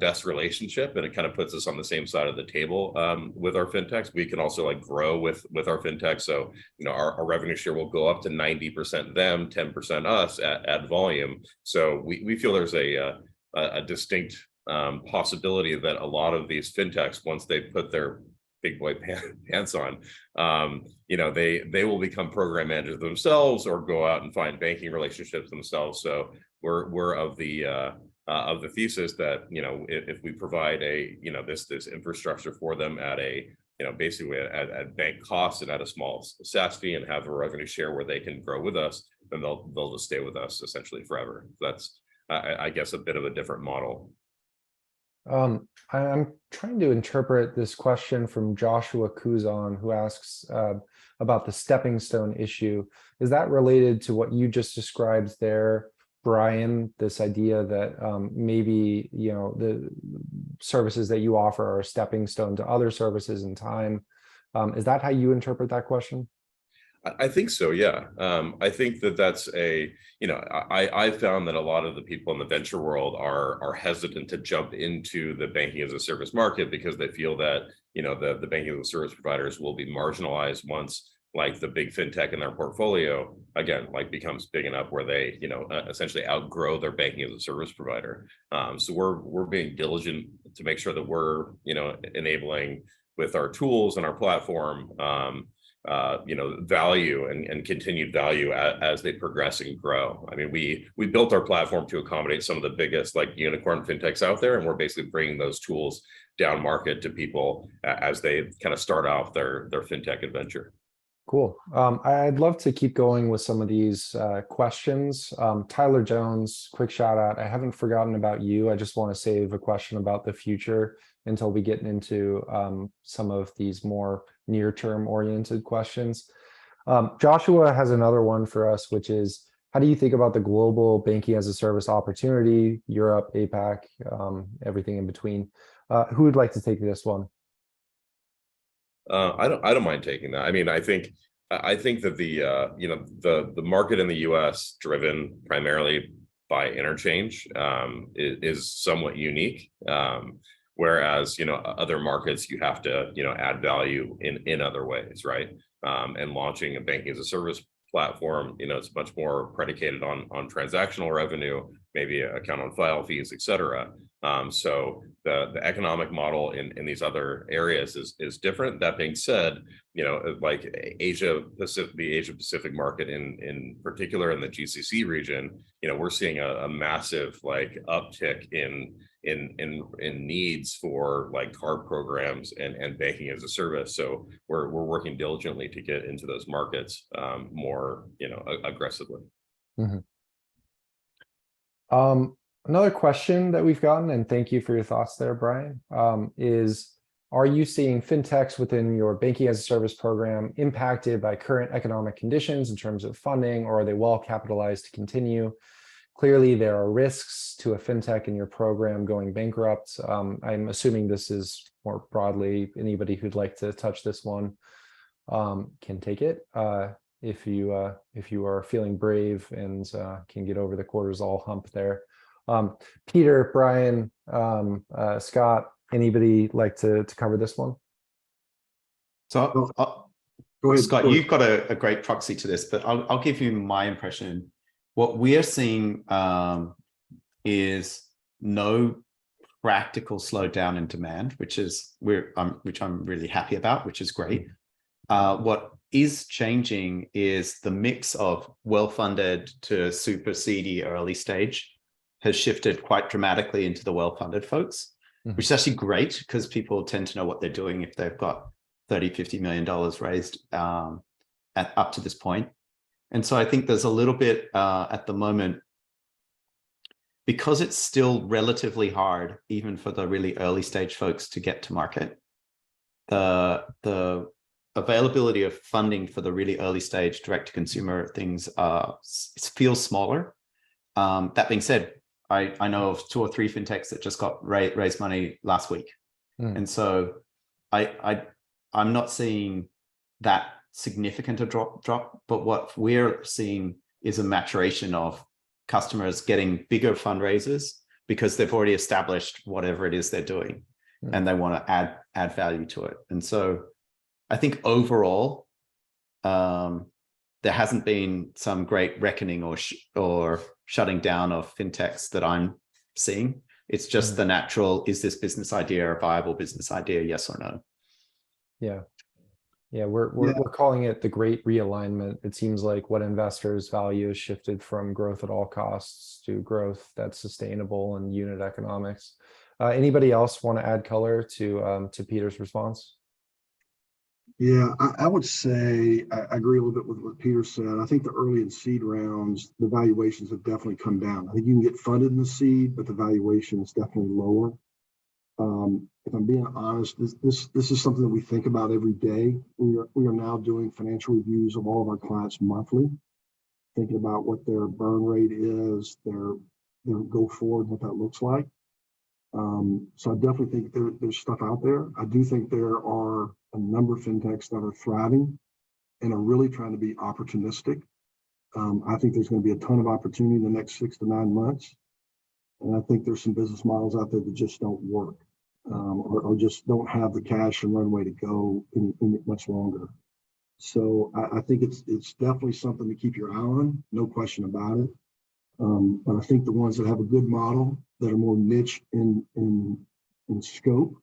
best relationship, and it kind of puts us on the same side of the table with our fintechs. We can also like grow with our fintechs. So our revenue share will go up to 90% them, 10% us at volume. So we feel there's a distinct possibility that a lot of these fintechs, once they put their big boy pants on, they will become program managers themselves or go out and find banking relationships themselves. So we're of the thesis that if we provide this infrastructure for them at basically at bank costs and at a small SaaS fee, and have a revenue share where they can grow with us, then they'll just stay with us essentially forever. That's I guess a bit of a different model. I'm trying to interpret this question from Joshua Kuzan, who asks about the stepping stone issue. Is that related to what you just described there, Brian? This idea that maybe the services that you offer are a stepping stone to other services in time. Is that how you interpret that question? I think so, yeah. I think that's I found that a lot of the people in the venture world are hesitant to jump into the banking as a service market because they feel that, the banking as a service providers will be marginalized once like the big fintech in their portfolio, again, like becomes big enough where they, essentially outgrow their banking as a service provider. So we're being diligent to make sure that we're, enabling with our tools and our platform, value and continued value as they progress and grow. I mean, we built our platform to accommodate some of the biggest like unicorn fintechs out there, and we're basically bringing those tools down market to people as they kind of start off their fintech adventure. Cool. I'd love to keep going with some of these questions. Tyler Jones, quick shout out. I haven't forgotten about you. I just want to save a question about the future until we get into some of these more near-term oriented questions. Joshua has another one for us, which is, how do you think about the global banking as a service opportunity, Europe, APAC, everything in between? Who would like to take this one? I don't mind taking that. I mean, I think that the market in the US, driven primarily by interchange, is somewhat unique. Whereas, other markets, you have to, add value in other ways, right? And launching a banking as a service platform, it's much more predicated on transactional revenue, maybe account on file fees, et cetera. So the economic model in these other areas is different. That being said, like the Asia Pacific market in particular, in the GCC region, we're seeing a massive like uptick in needs for like card programs and banking as a service. So we're working diligently to get into those markets more, aggressively. Mm-hmm. Another question that we've gotten, and thank you for your thoughts there, Brian, is, are you seeing fintechs within your banking as a service program impacted by current economic conditions in terms of funding, or are they well capitalized to continue? Clearly, there are risks to a fintech in your program going bankrupt. I'm assuming this is more broadly, anybody who'd like to touch this one can take it. If you are feeling brave and can get over the cortisol hump there. Peter, Brian, Scott, anybody like to cover this one? So Go ahead, Scott, you've got a great proxy to this, but I'll give you my impression. What we are seeing is no practical slowdown in demand, which I'm really happy about, which is great. What is changing is the mix of well-funded to super seedy early stage has shifted quite dramatically into the well-funded folks. which is actually great because people tend to know what they're doing if they've got $30-50 million raised up to this point. And so I think there's a little bit at the moment, because it's still relatively hard, even for the really early stage folks to get to market. The availability of funding for the really early stage direct to consumer things feels smaller. That being said, I know of 2 or 3 fintechs that just got raised money last week. And so I'm not seeing that significant a drop, but what we're seeing is a maturation of customers getting bigger fundraisers because they've already established whatever it is they're doing and they want to add value to it. And so I think overall, there hasn't been some great reckoning or shutting down of fintechs that I'm seeing. It's just the natural, is this business idea a viable business idea? Yes or no? Yeah. Yeah, we're calling it the great realignment. It seems like what investors value has shifted from growth at all costs to growth that's sustainable and unit economics. Anybody else want to add color to Peter's response? Yeah, I would say I agree a little bit with what Peter said. I think the early and seed rounds, the valuations have definitely come down. I think you can get funded in the seed, but the valuation is definitely lower. If I'm being honest, this is something that we think about every day. We are now doing financial reviews of all of our clients monthly, thinking about what their burn rate is, their go forward, what that looks like. So I definitely think there's stuff out there. I do think there are a number of fintechs that are thriving and are really trying to be opportunistic. I think there's going to be a ton of opportunity in the next 6 to 9 months. And I think there's some business models out there that just don't work, or just don't have the cash and runway to go in much longer. So I think it's definitely something to keep your eye on, no question about it. But I think the ones that have a good model that are more niche in scope,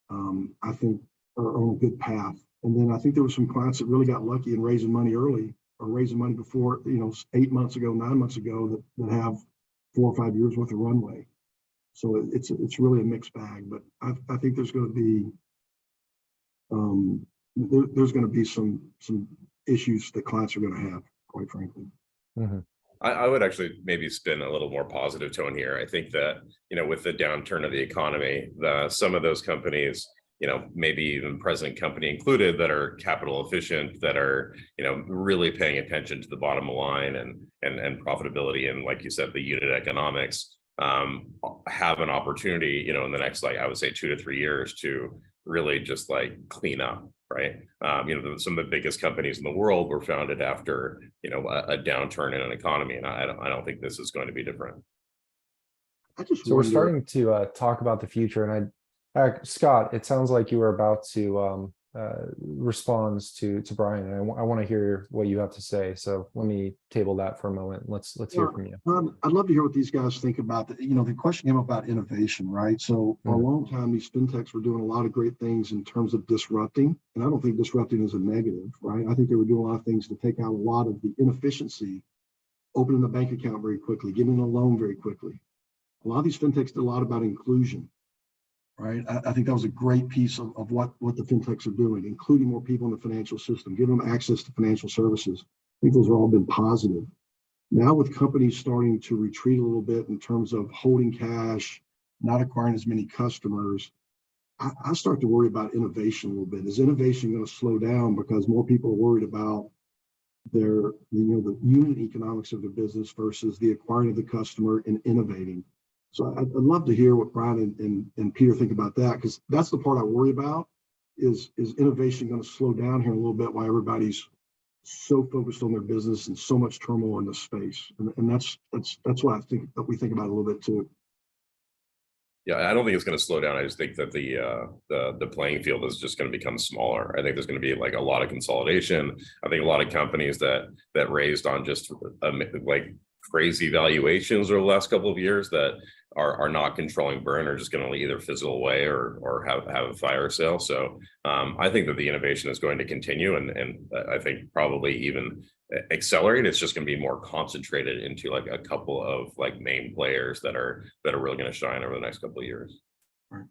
I think are on a good path. And then I think there were some clients that really got lucky in raising money early or raising money before, 8 months ago, 9 months ago that have 4 or 5 years worth of runway. So it's really a mixed bag, but I think there's going to be there's going to be some issues that clients are going to have, quite frankly. I would actually maybe spin a little more positive tone here. I think that, with the downturn of the economy, some of those companies, maybe even present company included, that are capital efficient, that are, really paying attention to the bottom line and profitability, and like you said, the unit economics, have an opportunity, in the next, I would say 2 to 3 years to really just clean up, right? Some of the biggest companies in the world were founded after, a downturn in an economy, and I don't think this is going to be different. So we're starting to talk about the future, and Scott, it sounds like you were about to respond to Brion, and I want to hear what you have to say. So let me table that for a moment. Let's hear from you. I'd love to hear what these guys think about the question came about innovation, right? So for a long time, these fintechs were doing a lot of great things in terms of disrupting, and I don't think disrupting is a negative, right? I think they were doing a lot of things to take out a lot of the inefficiency, opening the bank account very quickly, giving a loan very quickly. A lot of these fintechs did a lot about inclusion. Right. I think that was a great piece of what the fintechs are doing, including more people in the financial system, giving them access to financial services. I think those have all been positive. Now with companies starting to retreat a little bit in terms of holding cash, not acquiring as many customers, I start to worry about innovation a little bit. Is innovation going to slow down because more people are worried about the unit economics of their business versus the acquiring of the customer and innovating? So I'd love to hear what Brion and Peter think about that, because that's the part I worry about. Is innovation going to slow down here a little bit while everybody's so focused on their business and so much turmoil in the space? And that's what I think that we think about a little bit too. Yeah, I don't think it's going to slow down. I just think that the playing field is just going to become smaller. I think there's going to be a lot of consolidation. I think a lot of companies that raised on just crazy valuations over the last couple of years that are not controlling burn are just going to either fizzle away or have a fire sale. So I think that the innovation is going to continue, and I think probably even accelerate. It's just going to be more concentrated into a couple of main players that are really going to shine over the next couple of years. Right.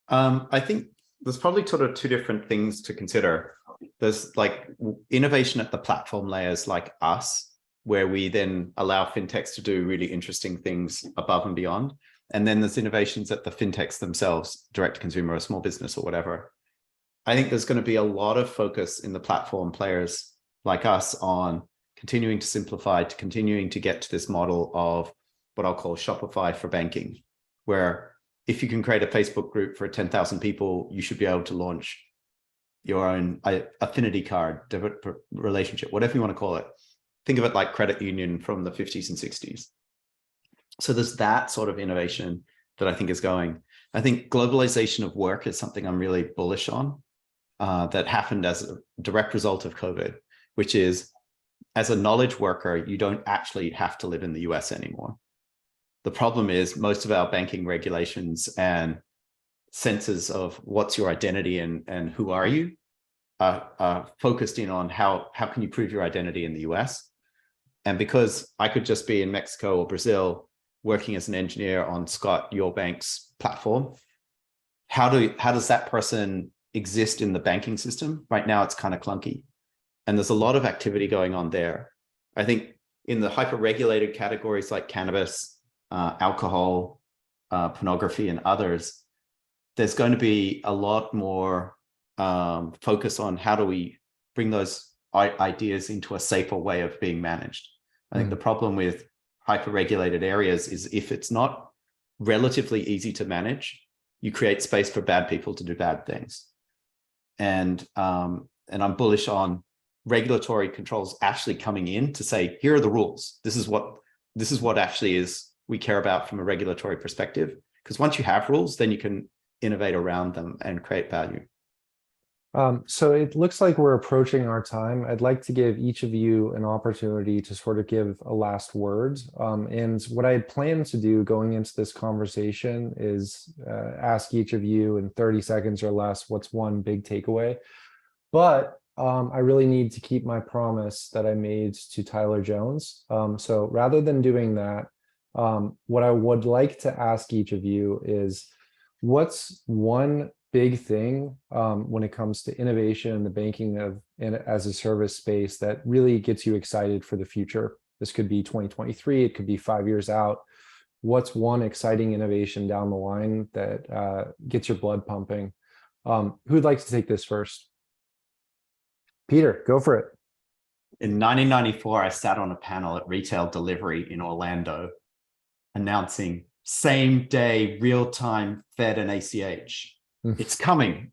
I think there's probably sort of two different things to consider. There's like innovation at the platform layers like us, where we then allow fintechs to do really interesting things above and beyond. And then there's innovations at the fintechs themselves, direct to consumer or small business or whatever. I think there's going to be a lot of focus in the platform players like us on continuing to simplify, to continuing to get to this model of what I'll call Shopify for banking, where if you can create a Facebook group for 10,000 people, you should be able to launch your own affinity card, relationship, whatever you want to call it. Think of it like credit union from the 50s and 60s. So there's that sort of innovation that I think is going. I think globalization of work is something I'm really bullish on, that happened as a direct result of COVID, which is as a knowledge worker, you don't actually have to live in the US anymore. The problem is most of our banking regulations and senses of what's your identity and who are you are focused in on how can you prove your identity in the US. And because I could just be in Mexico or Brazil working as an engineer on Scot, your bank's platform, how does that person exist in the banking system? Right now, it's kind of clunky. And there's a lot of activity going on there. I think in the hyper-regulated categories like cannabis, alcohol, pornography, and others, there's going to be a lot more focus on how do we bring those ideas into a safer way of being managed. I think the problem with hyper-regulated areas is if it's not relatively easy to manage, you create space for bad people to do bad things. And I'm bullish on regulatory controls actually coming in to say, here are the rules. This is what actually is we care about from a regulatory perspective. Because once you have rules, then you can innovate around them and create value. So it looks like we're approaching our time. I'd like to give each of you an opportunity to sort of give a last word. And what I had planned to do going into this conversation is ask each of you in 30 seconds or less, what's one big takeaway? But I really need to keep my promise that I made to Tyler Jones. So rather than doing that, what I would like to ask each of you is, what's one big thing when it comes to innovation in the banking of and as a service space that really gets you excited for the future? This could be 2023, it could be 5 years out. What's one exciting innovation down the line that gets your blood pumping? Who'd like to take this first? Peter, go for it. In 1994, I sat on a panel at Retail Delivery in Orlando announcing same day, real-time Fed and ACH. It's coming,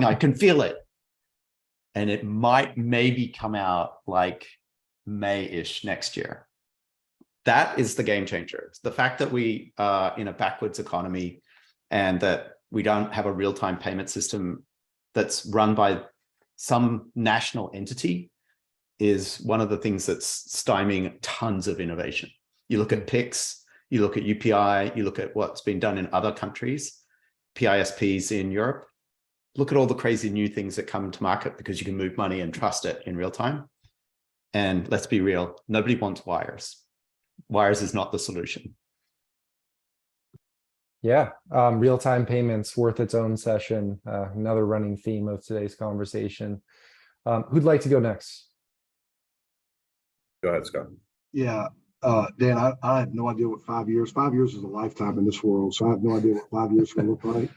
I can feel it. And it might maybe come out like May-ish next year. That is the game changer. It's the fact that we are in a backwards economy and that we don't have a real-time payment system that's run by some national entity is one of the things that's stymieing tons of innovation. You look at PIX, you look at UPI, you look at what's been done in other countries, PISPs in Europe. Look at all the crazy new things that come to market because you can move money and trust it in real time. And let's be real, nobody wants wires. Wires is not the solution. Yeah, real-time payments worth its own session. Another running theme of today's conversation. Who'd like to go next? Go ahead, Scott. Yeah, Dan, I have no idea what 5 years. 5 years is a lifetime in this world, so I have no idea what 5 years is going to look like.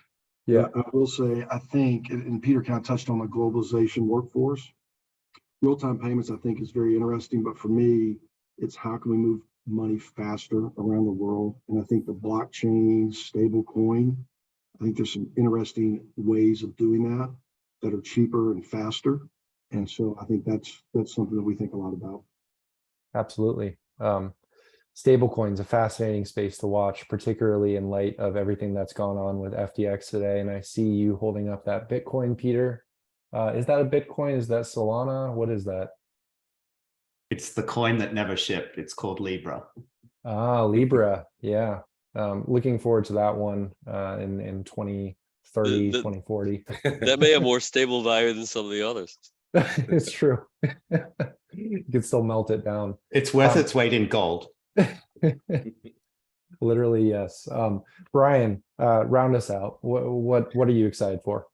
Yeah, I will say, I think, and Peter kind of touched on the globalization workforce. Real-time payments, I think, is very interesting, but for me, it's how can we move money faster around the world? And I think the blockchain, stable coin, I think there's some interesting ways of doing that are cheaper and faster. And so I think that's something that we think a lot about. absolutely. Stablecoin's a fascinating space to watch, particularly in light of everything that's gone on with FTX today. And I see you holding up that Bitcoin, Peter. Is that a Bitcoin? Is that Solana? What is that? It's the coin that never shipped. It's called Libra. Ah, Libra. Yeah. Looking forward to that one in 2030, 2040. That may have more stable value than some of the others. It's true. You can still melt it down. It's worth its weight in gold. Literally, yes. Brion, round us out. What are you excited for?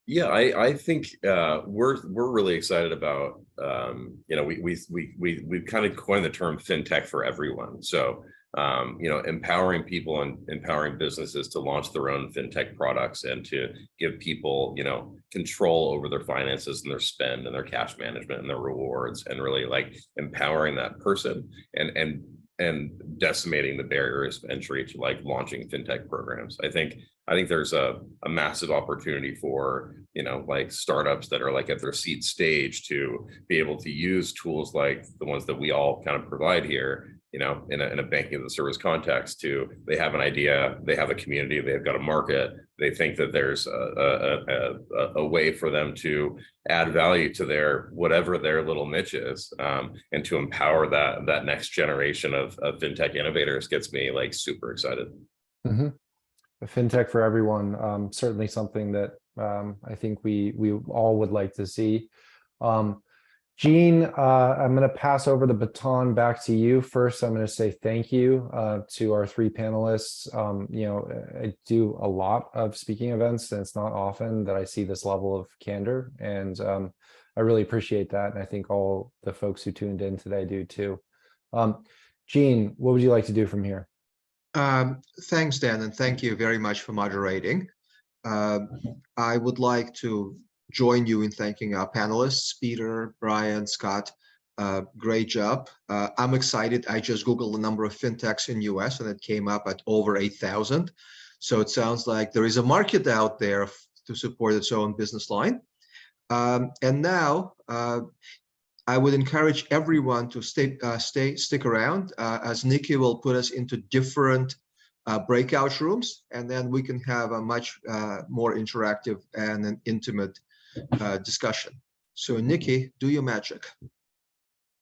Yeah, I think we're really excited about we've kind of coined the term FinTech for everyone. So empowering people and empowering businesses to launch their own FinTech products and to give people control over their finances and their spend and their cash management and their rewards, and really like empowering that person and decimating the barriers of entry to like launching FinTech programs. I think there's a massive opportunity for like startups that are like at their seed stage to be able to use tools like the ones that we all kind of provide here, in a banking as a service context. They have an idea, they have a community, they've got a market, they think that there's a way for them to add value to their whatever their little niche is, and to empower that next generation of FinTech innovators gets me like super excited. Mm-hmm. FinTech for everyone, certainly something that I think we all would like to see. Gene, I'm going to pass over the baton back to you. First, I'm going to say thank you to our three panelists. I do a lot of speaking events, and it's not often that I see this level of candor, and I really appreciate that. And I think all the folks who tuned in today do too. Gene, what would you like to do from here? Thanks, Dan, and thank you very much for moderating. I would like to join you in thanking our panelists, Peter, Brion, Scott. Great job. I'm excited. I just Googled the number of fintechs in US and it came up at over 8,000. So it sounds like there is a market out there to support its own business line. And now I would encourage everyone to stick around as Nikki will put us into different breakout rooms, and then we can have a much more interactive and an intimate discussion. So Nikki, do your magic.